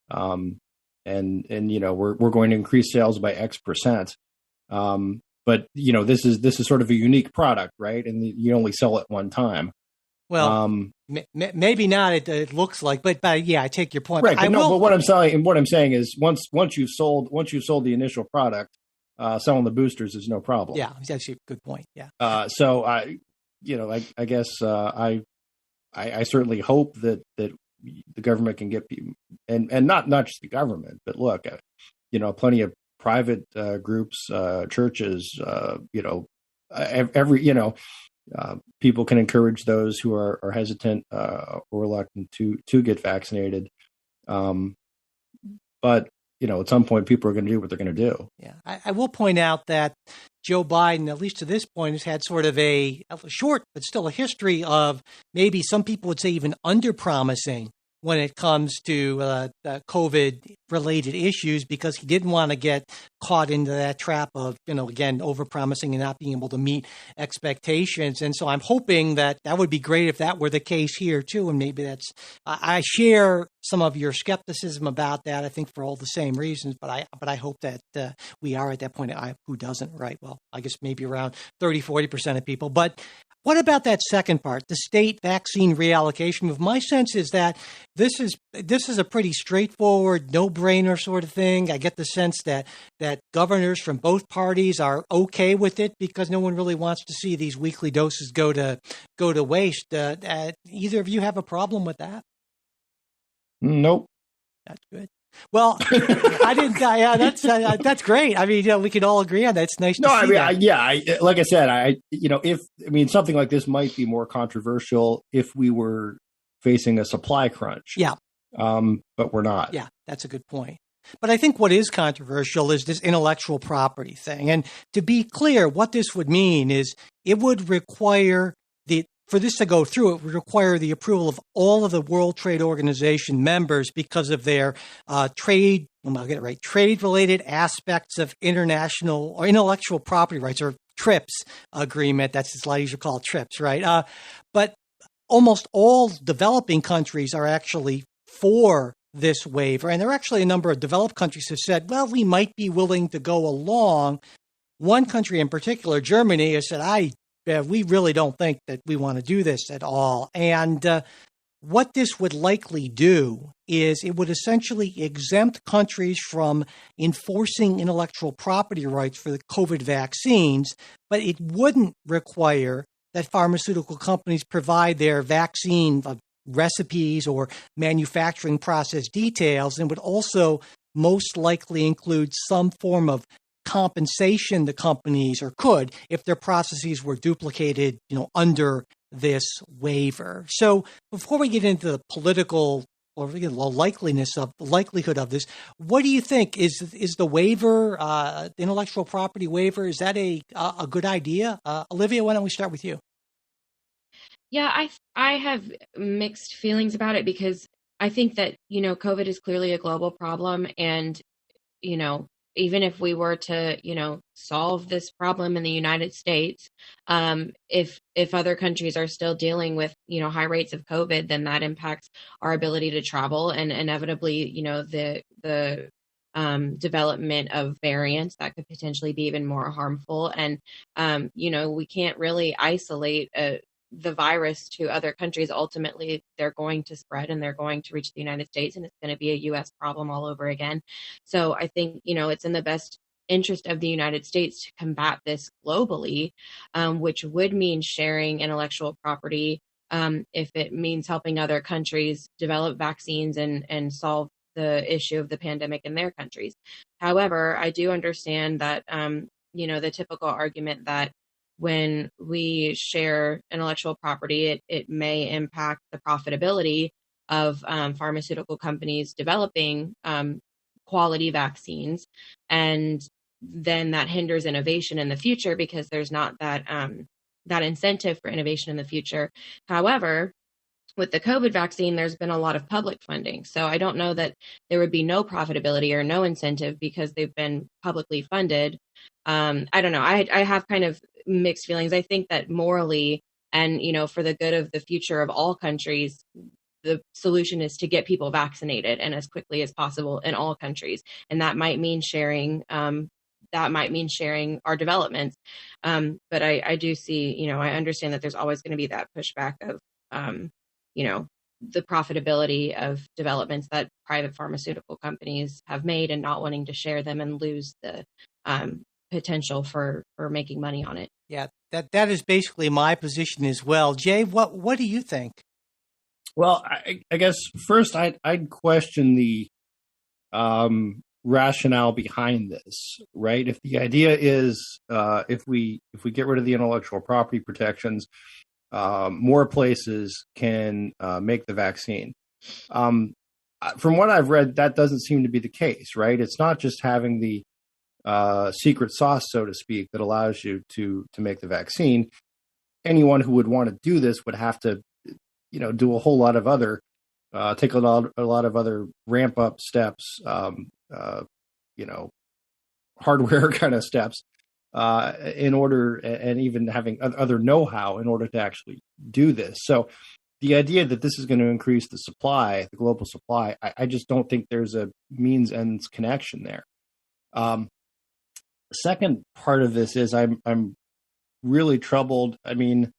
and we're going to increase sales by X percent. But this is sort of a unique product, right? And you only sell it one time. Well, maybe not. It looks like, but yeah, I take your point. Right. But what I'm saying is once you've sold the initial product, selling the boosters is no problem. Yeah, that's actually a good point. Yeah. So I guess I certainly hope that the government can get people, and not just the government, but look, plenty of private groups, churches, people can encourage those who are hesitant or reluctant to get vaccinated. But at some point, people are going to do what they're going to do. Yeah, I will point out that Joe Biden, at least to this point, has had sort of a short, but still a history of maybe some people would say even under-promising when it comes to COVID-related issues, because he didn't want to get caught into that trap of, again, over-promising and not being able to meet expectations. And so I'm hoping that would be great if that were the case here, too. And maybe I share some of your skepticism about that, I think, for all the same reasons. But I hope that we are at that point. Who doesn't, right? Well, I guess maybe around 30-40% of people. But what about that second part, the state vaccine reallocation move? My sense is that this is a pretty straightforward, no-brainer sort of thing. I get the sense that governors from both parties are okay with it because no one really wants to see these weekly doses go to waste. Either of you have a problem with that? Nope. That's good. Well, I didn't. Yeah, that's great. I mean, we can all agree on that. It's nice No, to see I mean, that. like I said, something like this might be more controversial if we were facing a supply crunch. Yeah. But we're not. Yeah, that's a good point. But I think what is controversial is this intellectual property thing. And to be clear, what this would mean is it would require for this to go through, it would require the approval of all of the World Trade Organization members because of their trade-related aspects of international or intellectual property rights, or TRIPS agreement. That's a lot easier to call TRIPS, right? But almost all developing countries are actually for this waiver. And there are actually a number of developed countries have said, well, we might be willing to go along. One country in particular, Germany, has said, we really don't think that we want to do this at all. And what this would likely do is it would essentially exempt countries from enforcing intellectual property rights for the COVID vaccines, but it wouldn't require that pharmaceutical companies provide their vaccine recipes or manufacturing process details, and would also most likely include some form of compensation the companies, or could, if their processes were duplicated, under this waiver. So before we get into the political or the likelihood of this, what do you think is the waiver, the intellectual property waiver? Is that a good idea? Olivia, why don't we start with you? Yeah, I have mixed feelings about it, because I think that, COVID is clearly a global problem. And, even if we were to, solve this problem in the United States, if other countries are still dealing with, high rates of COVID, then that impacts our ability to travel, and inevitably, the development of variants that could potentially be even more harmful. And, we can't really isolate the virus to other countries. Ultimately, they're going to spread and they're going to reach the United States, and it's going to be a U.S. problem all over again. So I think, it's in the best interest of the United States to combat this globally, which would mean sharing intellectual property, if it means helping other countries develop vaccines and solve the issue of the pandemic in their countries. However, I do understand that, the typical argument that when we share intellectual property, it may impact the profitability of pharmaceutical companies developing quality vaccines. And then that hinders innovation in the future, because there's not that incentive for innovation in the future. However, with the COVID vaccine, there's been a lot of public funding. So I don't know that there would be no profitability or no incentive because they've been publicly funded. I don't know. I have kind of mixed feelings. I think that morally and, for the good of the future of all countries, the solution is to get people vaccinated and as quickly as possible in all countries. And that might mean sharing our developments. But I do see, I understand that there's always going to be that pushback of, the profitability of developments that private pharmaceutical companies have made, and not wanting to share them and lose the potential for making money on it. Yeah, that is basically my position as well. Jay, what do you think? Well, I guess first I'd question the rationale behind this, right? If the idea is if we get rid of the intellectual property protections, more places can make the vaccine. From what I've read, that doesn't seem to be the case, right? It's not just having the secret sauce, so to speak, that allows you to make the vaccine. Anyone who would want to do this would have to, do a whole lot of other, take a lot of other ramp up steps, hardware kind of steps, in order, and even having other know-how in order to actually do this. So the idea that this is going to increase the supply, the global supply, I just don't think there's a means-ends connection there. The second part of this is I'm really troubled. I mean,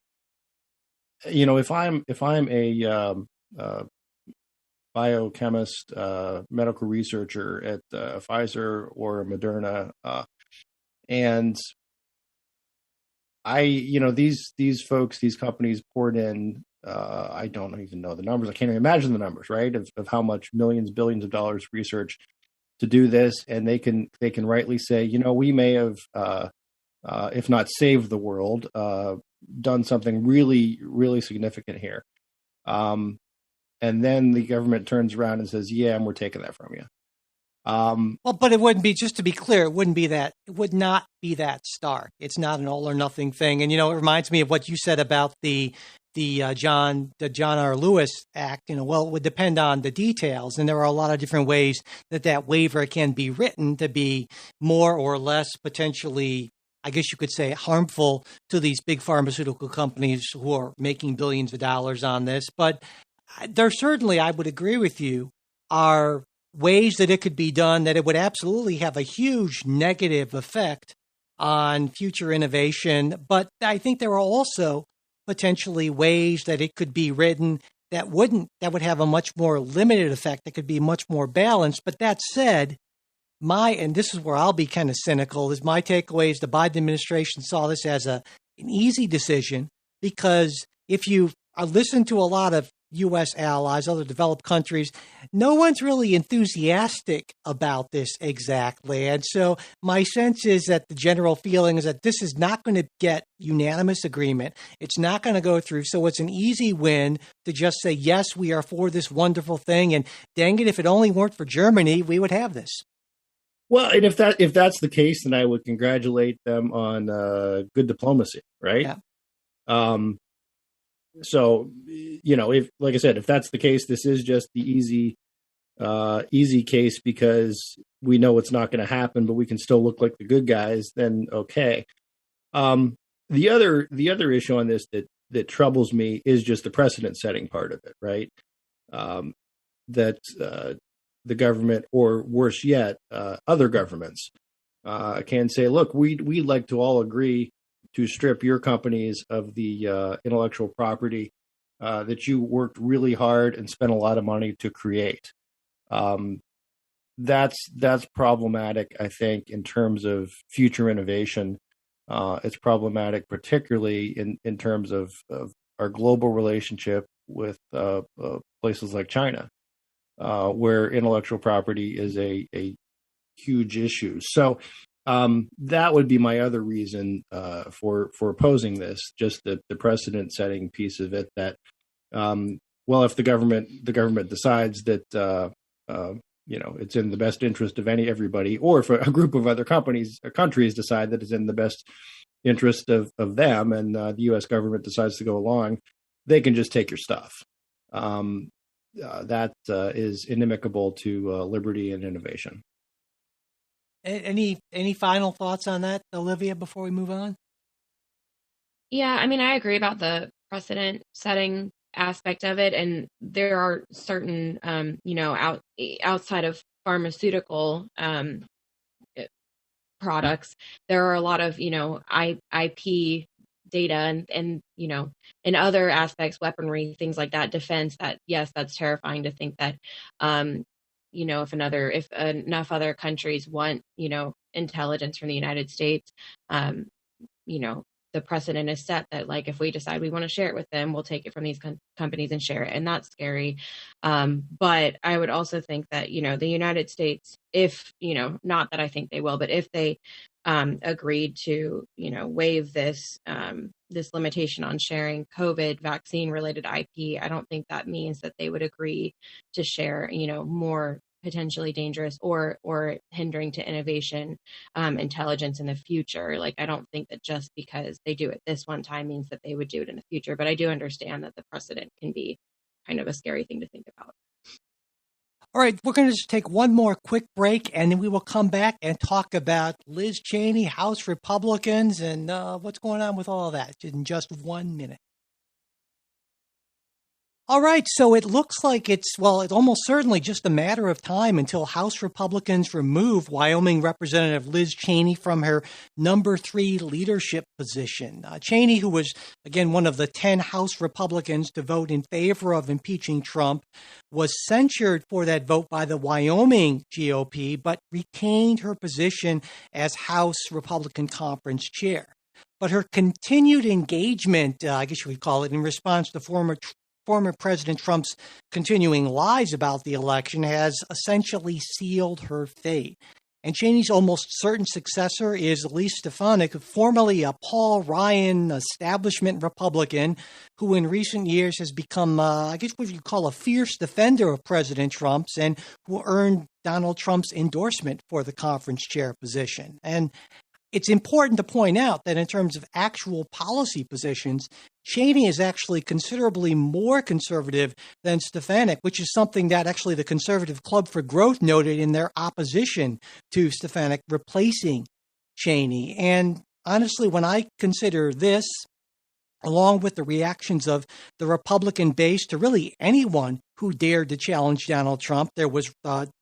if I'm a biochemist, medical researcher at Pfizer or Moderna, and these folks, these companies poured in I don't even know the numbers. I can't even imagine the numbers, right? Of how much millions, billions of dollars research to do this, and they can rightly say, we may have, if not saved the world, done something really, really significant here. And then the government turns around and says, "Yeah, and we're taking that from you." Well, but it wouldn't be, just to be clear, it would not be that stark. It's not an all or nothing thing. And, it reminds me of what you said about the John R. Lewis Act. Well, it would depend on the details. And there are a lot of different ways that waiver can be written to be more or less potentially, I guess you could say, harmful to these big pharmaceutical companies who are making billions of dollars on this. But there certainly, I would agree with you, are ways that it could be done that it would absolutely have a huge negative effect on future innovation. But I think there are also potentially ways that it could be written that would have a much more limited effect, that could be much more balanced. But that said, and this is where I'll be kind of cynical, is my takeaway is the Biden administration saw this as an easy decision, because if you listen to a lot of U.S. allies, other developed countries, no one's really enthusiastic about this exactly. And so my sense is that the general feeling is that this is not going to get unanimous agreement. It's not going to go through. So it's an easy win to just say, yes, we are for this wonderful thing. And dang it, if it only weren't for Germany, we would have this. Well, and if that's the case, then I would congratulate them on good diplomacy, right? Yeah. So, if, like I said, if that's the case, this is just the easy case because we know it's not going to happen, but we can still look like the good guys. Then okay. The other issue on this that troubles me is just the precedent setting part of it, right? That the government, or worse yet, other governments can say, look, we'd like to all agree to strip your companies of the intellectual property that you worked really hard and spent a lot of money to create. That's problematic, I think, in terms of future innovation. It's problematic, particularly in terms of our global relationship with places like China, where intellectual property is a huge issue. So that would be my other reason for opposing this, just the precedent setting piece of it. That if the government decides that it's in the best interest of everybody, or if a group of other countries decide that it's in the best interest of them, and the U.S. government decides to go along, they can just take your stuff. That is inimical to liberty and innovation. Any final thoughts on that, Olivia, before we move on? Yeah, I mean, I agree about the precedent setting aspect of it. And there are certain, outside of pharmaceutical products, there are a lot of, IP data and in other aspects, weaponry, things like that, defense, that, yes, that's terrifying to think that, if enough other countries want, intelligence from the United States, the precedent is set that, like, if we decide we want to share it with them, we'll take it from these companies and share it. And that's scary. But I would also think that, the United States, if, not that I think they will, but if they agreed to, waive this limitation on sharing COVID vaccine related IP, I don't think that means that they would agree to share, more potentially dangerous or hindering to innovation, intelligence in the future. Like, I don't think that just because they do it this one time means that they would do it in the future. But I do understand that the precedent can be kind of a scary thing to think about. All right, we're going to just take one more quick break, and then we will come back and talk about Liz Cheney, House Republicans, and what's going on with all of that in just 1 minute. All right, so it looks like it's almost certainly just a matter of time until House Republicans remove Wyoming Representative Liz Cheney from her number 3 leadership position. Cheney, who was, again, one of the 10 House Republicans to vote in favor of impeaching Trump, was censured for that vote by the Wyoming GOP, but retained her position as House Republican Conference chair. but her continued engagement, I guess you would call it, in response to former President Trump's continuing lies about the election has essentially sealed her fate. And Cheney's almost certain successor is Elise Stefanik, formerly a Paul Ryan establishment Republican, who in recent years has become, I guess what you call a fierce defender of President Trump's, and who earned Donald Trump's endorsement for the conference chair position. And it's important to point out that in terms of actual policy positions, Cheney is actually considerably more conservative than Stefanik, which is something that actually the Conservative Club for Growth noted in their opposition to Stefanik replacing Cheney. And honestly, when I consider this, along with the reactions of the Republican base to really anyone who dared to challenge Donald Trump. There was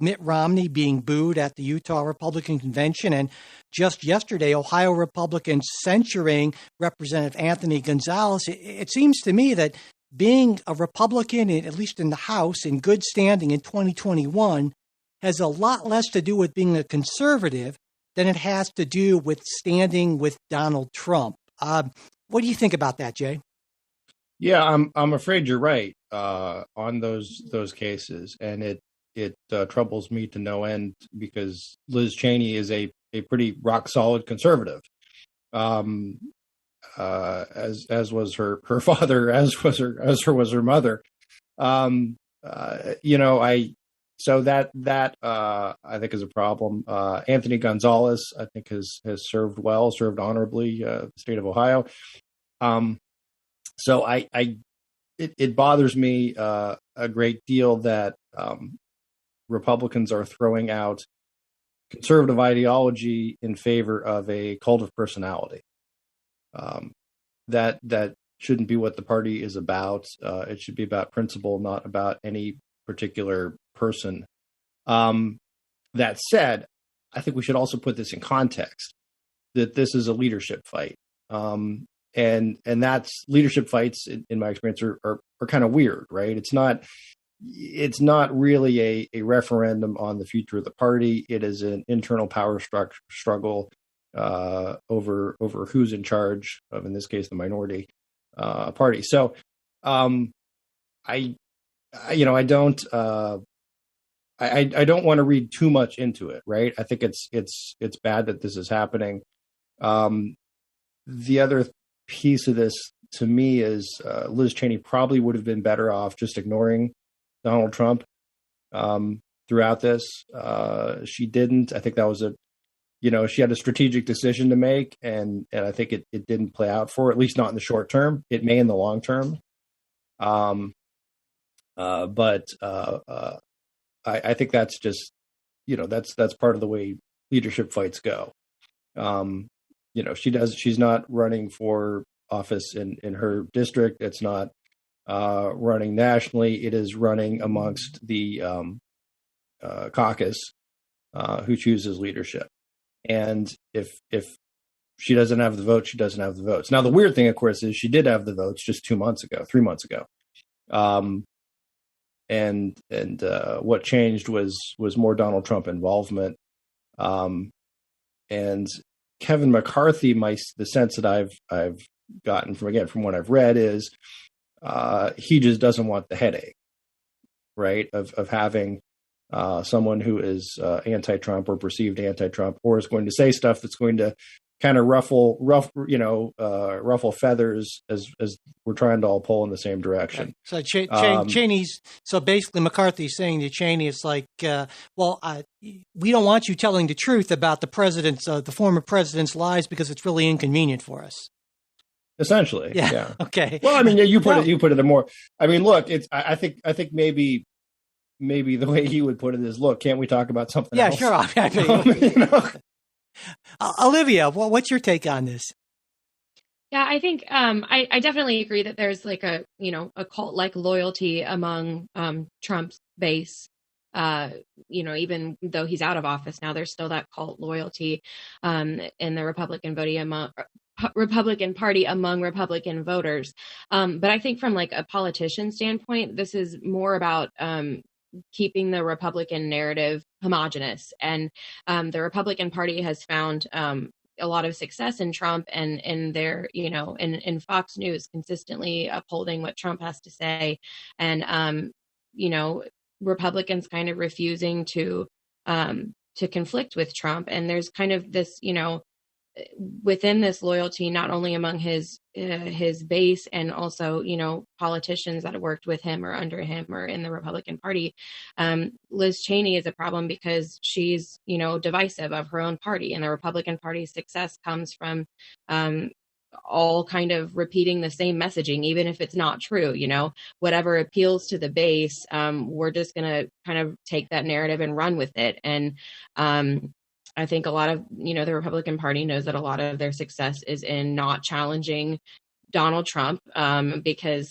Mitt Romney being booed at the Utah Republican Convention, and just yesterday, Ohio Republicans censuring Representative Anthony Gonzalez. It seems to me that being a Republican, at least in the House, in good standing in 2021, has a lot less to do with being a conservative than it has to do with standing with Donald Trump. What do you think about that, Jay? Yeah, I'm afraid you're right on those cases, and it troubles me to no end because Liz Cheney is a pretty rock solid conservative, as was her father, as was her mother. So that I think is a problem. Anthony Gonzalez, I think, has served honorably the state of Ohio. So it bothers me a great deal that Republicans are throwing out conservative ideology in favor of a cult of personality. That shouldn't be what the party is about. It should be about principle, not about any particular person. That said, I think we should also put this in context, that this is a leadership fight. And that's leadership fights, in my experience, are kind of weird, right? It's not really a referendum on the future of the party. It is an internal power struggle over who's in charge of, in this case, the minority party. So I don't want to read too much into it, right? I think it's bad that this is happening. The other piece of this to me is Liz Cheney probably would have been better off just ignoring Donald Trump throughout this. She didn't. I think that was she had a strategic decision to make, and I think it didn't play out for her, at least not in the short term. It may in the long term. But I think that's just, that's part of the way leadership fights go. She's not running for office in her district. It's not running nationally. It is running amongst the caucus who chooses leadership. And if she doesn't have the votes, she doesn't have the votes. Now, the weird thing, of course, is she did have the votes just 3 months ago. And what changed was more Donald Trump involvement. And Kevin McCarthy, the sense that I've gotten from what I've read is he just doesn't want the headache, right, of having someone who is anti-Trump or perceived anti-Trump, or is going to say stuff that's going to kind of ruffle feathers as we're trying to all pull in the same direction. So Cheney's, so basically McCarthy's saying to Cheney, it's like, we don't want you telling the truth about the former president's lies because it's really inconvenient for us. Essentially, yeah. Okay. Well, I mean, you put it in more. I mean, look, I think maybe the way he would put it is, look, can't we talk about something else? Yeah, sure. Olivia, what's your take on this? Yeah, I think I definitely agree that there's like a cult-like loyalty among Trump's base. Even though he's out of office now, there's still that cult loyalty in the Republican Party among Republican voters. But I think from like a politician standpoint, this is more about keeping the Republican narrative homogenous. And the Republican Party has found a lot of success in Trump and their, in Fox News consistently upholding what Trump has to say. And, Republicans kind of refusing to conflict with Trump. And there's kind of this, within this loyalty, not only among his base and also, politicians that have worked with him or under him or in the Republican Party. Liz Cheney is a problem because she's, divisive of her own party, and the Republican Party's success comes from all kind of repeating the same messaging, even if it's not true. Whatever appeals to the base, we're just going to kind of take that narrative and run with it. And I think a lot of, the Republican Party knows that a lot of their success is in not challenging Donald Trump, because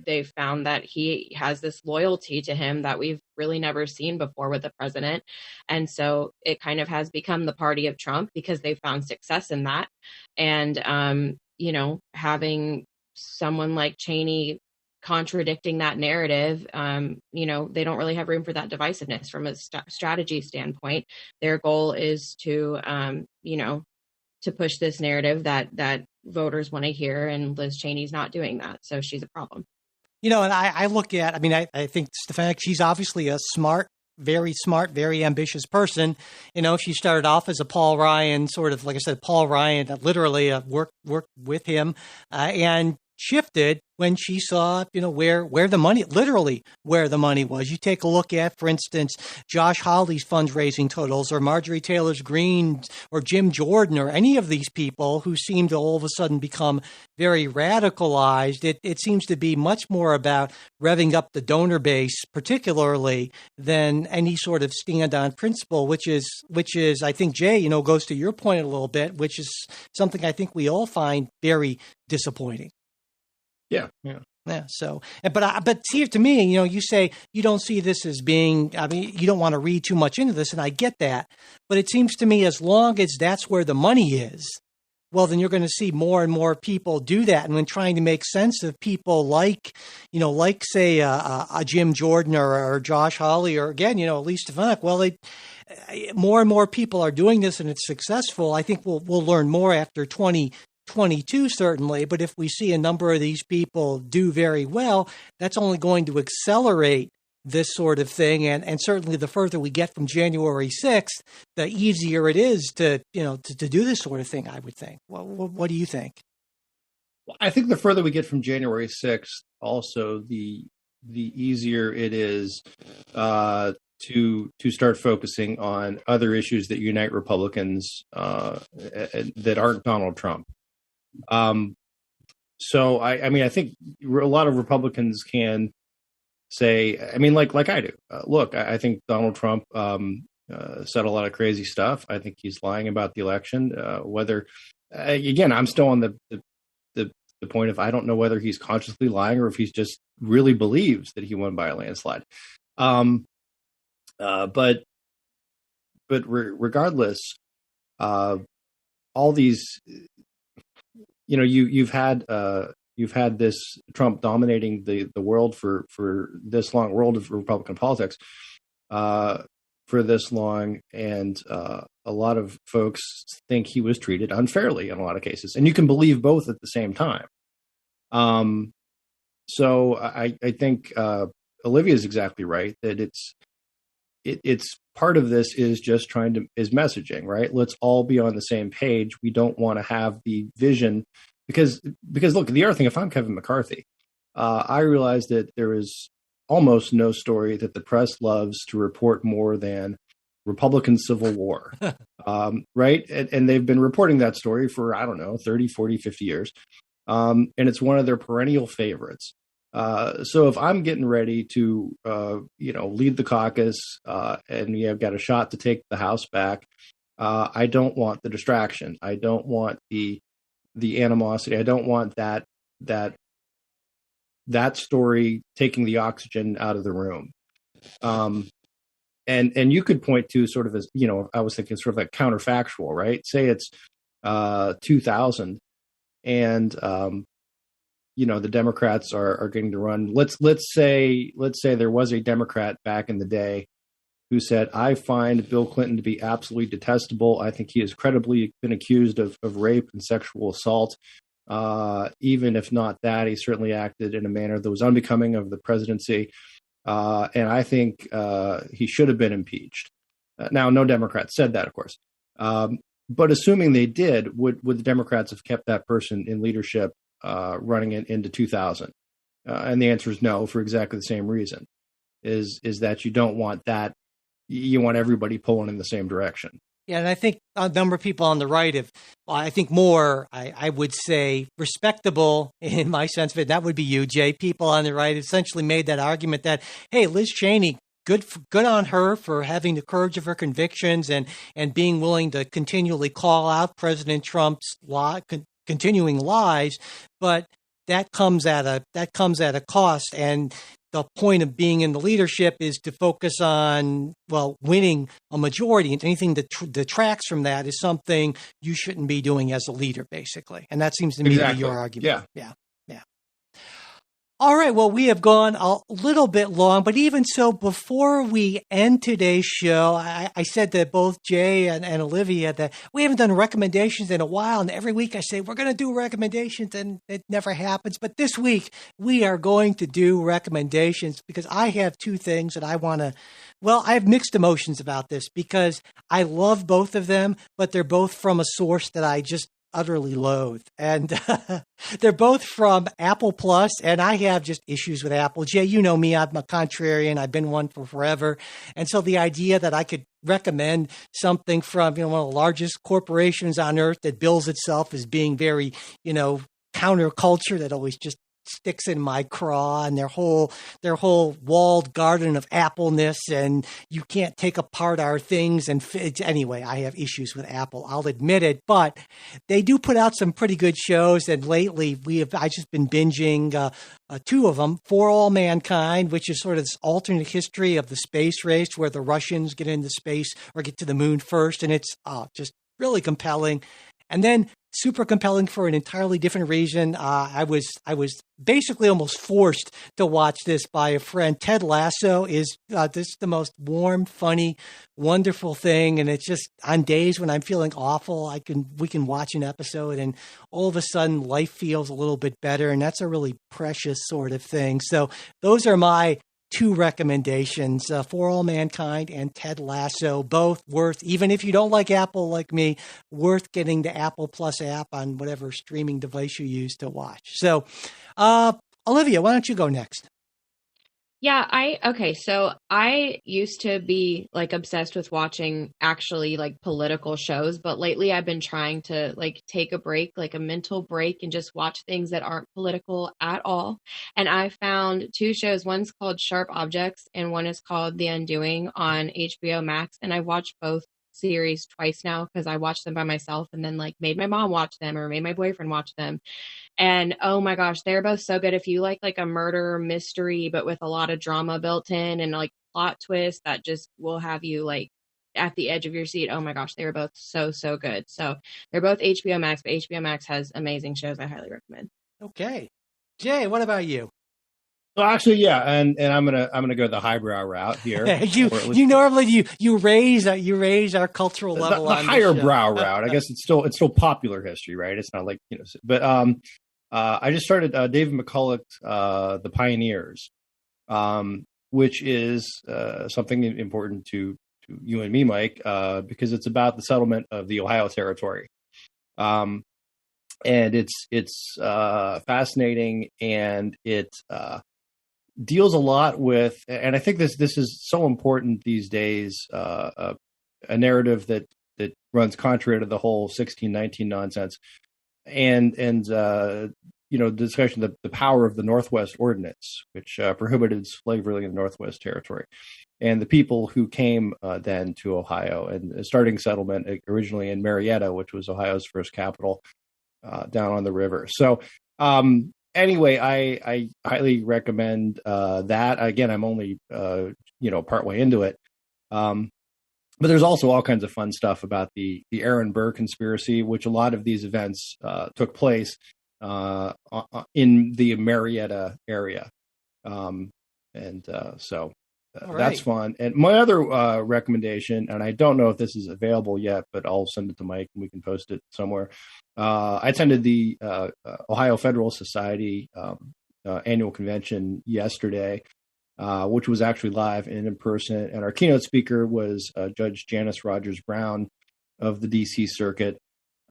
they've found that he has this loyalty to him that we've really never seen before with the president. And so it kind of has become the party of Trump because they found success in that. And, having someone like Cheney contradicting that narrative, they don't really have room for that divisiveness from a strategy standpoint. Their goal is to, to push this narrative that voters want to hear, and Liz Cheney's not doing that. So she's a problem. And I look at, I think Stefanik, she's obviously a very smart, very ambitious person. She started off as a Paul Ryan, sort of, like I said, Paul Ryan, literally worked with him, and shifted when she saw, where the money, literally where the money was. You take a look at, for instance, Josh Hawley's fundraising totals, or Marjorie Taylor Greene, or Jim Jordan, or any of these people who seem to all of a sudden become very radicalized. It seems to be much more about revving up the donor base, particularly, than any sort of stand on principle, which is, I think, Jay, goes to your point a little bit, which is something I think we all find very disappointing. Yeah. So, but see, to me, you say you don't see this as being, you don't want to read too much into this, and I get that. But it seems to me, as long as that's where the money is, well, then you're going to see more and more people do that. And when trying to make sense of people like say a Jim Jordan or Josh Hawley, or again, Elise Stefanik, well, more and more people are doing this, and it's successful. I think we'll learn more after 2022, certainly, but if we see a number of these people do very well, that's only going to accelerate this sort of thing. And certainly the further we get from January 6th, the easier it is to do this sort of thing, I would think. What do you think? Well, I think the further we get from January 6th, also the easier it is to start focusing on other issues that unite Republicans that aren't Donald Trump. So I think a lot of Republicans can say, like I do, look, I think Donald Trump said a lot of crazy stuff. I think he's lying about the election. Again, I'm still on the point of, I don't know whether he's consciously lying or if he's just really believes that he won by a landslide. But regardless, all these, you've had this Trump dominating the world for this long, world of Republican politics for this long, and a lot of folks think he was treated unfairly in a lot of cases, and you can believe both at the same time. So I think Olivia is exactly right that it's part of this is just is messaging, right? Let's all be on the same page. We don't want to have the vision because look, the other thing, if I'm Kevin McCarthy, I realize that there is almost no story that the press loves to report more than Republican Civil War, right? And they've been reporting that story for, 30, 40, 50 years. And it's one of their perennial favorites. So if I'm getting ready to, lead the caucus and we have got a shot to take the House back, I don't want the distraction. I don't want the animosity. I don't want that story taking the oxygen out of the room. And you could point to sort of as, I was thinking sort of like counterfactual, right? Say it's 2000 and, the Democrats are getting to run. Let's say there was a Democrat back in the day who said, "I find Bill Clinton to be absolutely detestable. I think he has credibly been accused of rape and sexual assault. Even if not that, he certainly acted in a manner that was unbecoming of the presidency. And I think he should have been impeached." Now, no Democrats said that, of course. But assuming they did, would the Democrats have kept that person in leadership running it into 2000? And the answer is no, for exactly the same reason, is that you don't want that. You want everybody pulling in the same direction. Yeah, and I think a number of people on the right have, well, I think more, I would say, respectable in my sense of it. That would be you, Jay. People on the right essentially made that argument that, hey, Liz Cheney, good on her for having the courage of her convictions and being willing to continually call out President Trump's continuing lies, but that comes at a cost. And the point of being in the leadership is to focus on, well, winning a majority, and anything that detracts from that is something you shouldn't be doing as a leader, basically. And that seems to me to be your argument. Yeah. All right. Well, we have gone a little bit long, but even so, before we end today's show, I said to both Jay and Olivia that we haven't done recommendations in a while. And every week I say, we're going to do recommendations, and it never happens. But this week we are going to do recommendations because I have two things that I want to, well, I have mixed emotions about this because I love both of them, but they're both from a source that I just utterly loathe. And they're both from Apple Plus, and I have just issues with Apple. Jay, you know me, I'm a contrarian. I've been one for forever. And so the idea that I could recommend something from, one of the largest corporations on earth that bills itself as being very, counterculture, that always just sticks in my craw, and their whole walled garden of Appleness, and you can't take apart our things. And anyway, I have issues with Apple, I'll admit it, but they do put out some pretty good shows. And lately I just been binging two of them. For All Mankind, which is sort of this alternate history of the space race where the Russians get into space or get to the moon first, and it's just really compelling. And then super compelling for an entirely different reason. I was basically almost forced to watch this by a friend. Ted Lasso is this the most warm, funny, wonderful thing, and it's just on days when I'm feeling awful, we can watch an episode, and all of a sudden life feels a little bit better, and that's a really precious sort of thing. So those are my two recommendations, For All Mankind and Ted Lasso, both worth, even if you don't like Apple like me, worth getting the Apple Plus app on whatever streaming device you use to watch. So, Olivia, why don't you go next? Yeah, so I used to be obsessed with watching actually political shows, but lately I've been trying to take a break, a mental break, and just watch things that aren't political at all. And I found two shows. One's called Sharp Objects and one is called The Undoing on HBO Max. And I watched both series twice now because I watched them by myself and then made my mom watch them or made my boyfriend watch them. And oh my gosh, they're both so good. If you like a murder mystery, but with a lot of drama built in and plot twists that just will have you at the edge of your seat. Oh my gosh, they were both so good. So they're both HBO Max, but HBO Max has amazing shows I highly recommend. Okay. Jay, what about you? Well, actually, yeah, and I'm gonna go the highbrow route here. you normally you raise our cultural level. The higher brow route. I guess it's still popular history, right? It's not but I just started David McCulloch's The Pioneers, which is something important to you and me, Mike, because it's about the settlement of the Ohio Territory. And it's fascinating, and it deals a lot with, and I think this is so important these days, a narrative that runs contrary to the whole 1619 nonsense, and the discussion of the power of the Northwest Ordinance, which prohibited slavery in the Northwest Territory, and the people who came then to Ohio, and starting settlement originally in Marietta, which was Ohio's first capital, down on the river. So anyway, I highly recommend that. Again, I'm only partway into it, but there's also all kinds of fun stuff about the Aaron Burr conspiracy, which a lot of these events took place in the Marietta area, so All That's right. fun. And my other recommendation, and I don't know if this is available yet, but I'll send it to Mike and we can post it somewhere. I attended the Ohio Federal Society annual convention yesterday, which was actually live and in person. And our keynote speaker was Judge Janice Rogers Brown of the DC Circuit.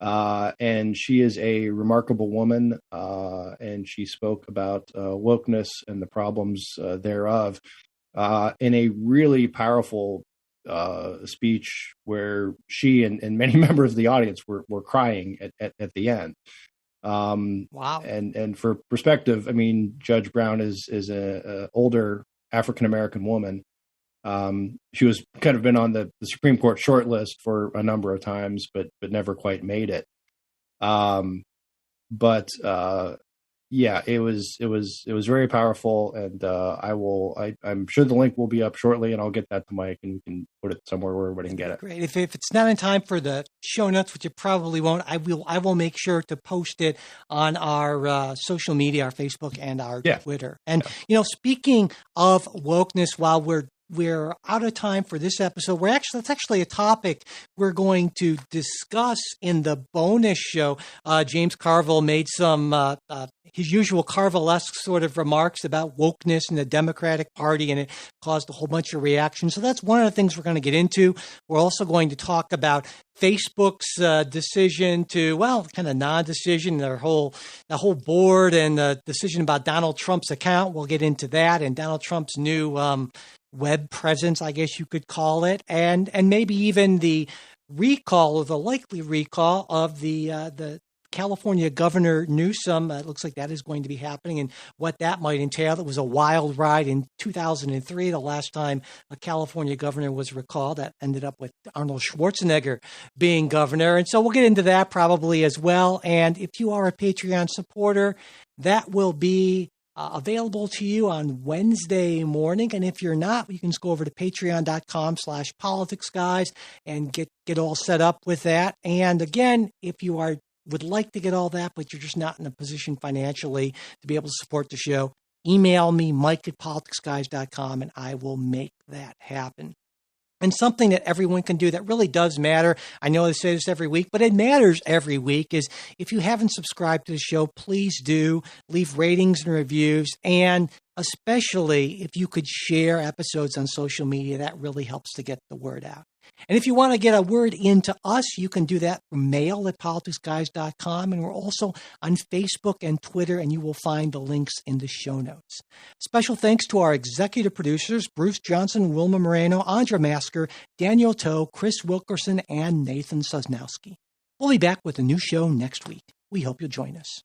And she is a remarkable woman, and she spoke about wokeness and the problems thereof in a really powerful speech where she and many members of the audience were crying at the end. Wow. And for perspective, I mean, Judge Brown is a older African-American woman. She was kind of been on the Supreme Court shortlist for a number of times, but never quite made it. Yeah, it was very powerful, and I'm sure the link will be up shortly, and I'll get that to Mike, and we can put it somewhere where everybody can get it. Great. If it's not in time for the show notes, which it probably won't, I will make sure to post it on our social media, our Facebook and our Twitter. And speaking of wokeness, while we're out of time for this episode. That's actually a topic we're going to discuss in the bonus show. James Carville made some his usual Carville-esque sort of remarks about wokeness in the Democratic Party, and it caused a whole bunch of reactions. So that's one of the things we're going to get into. We're also going to talk about Facebook's decision to, kind of non-decision, the whole board, and the decision about Donald Trump's account. We'll get into that, and Donald Trump's new web presence, I guess you could call it, and maybe even the recall, or the likely recall, of the California Governor Newsom. It looks like that is going to be happening, and what that might entail. It was a wild ride in 2003, the last time a California governor was recalled. That ended up with Arnold Schwarzenegger being governor. And so we'll get into that probably as well. And if you are a Patreon supporter, that will be available to you on Wednesday morning. And if you're not, you can just go over to patreon.com/politicsguys and get all set up with that. And again, if you would like to get all that, but you're just not in a position financially to be able to support the show, email me, mike@politicsguys.com, and I will make that happen. And something that everyone can do that really does matter, I know I say this every week, but it matters every week, is if you haven't subscribed to the show, please do. Leave ratings and reviews, and especially if you could share episodes on social media, that really helps to get the word out. And if you want to get a word into us, you can do that from mail@politicsguys.com. And we're also on Facebook and Twitter, and you will find the links in the show notes. Special thanks to our executive producers, Bruce Johnson, Wilma Moreno, Andra Masker, Daniel Toe, Chris Wilkerson, and Nathan Sosnowski. We'll be back with a new show next week. We hope you'll join us.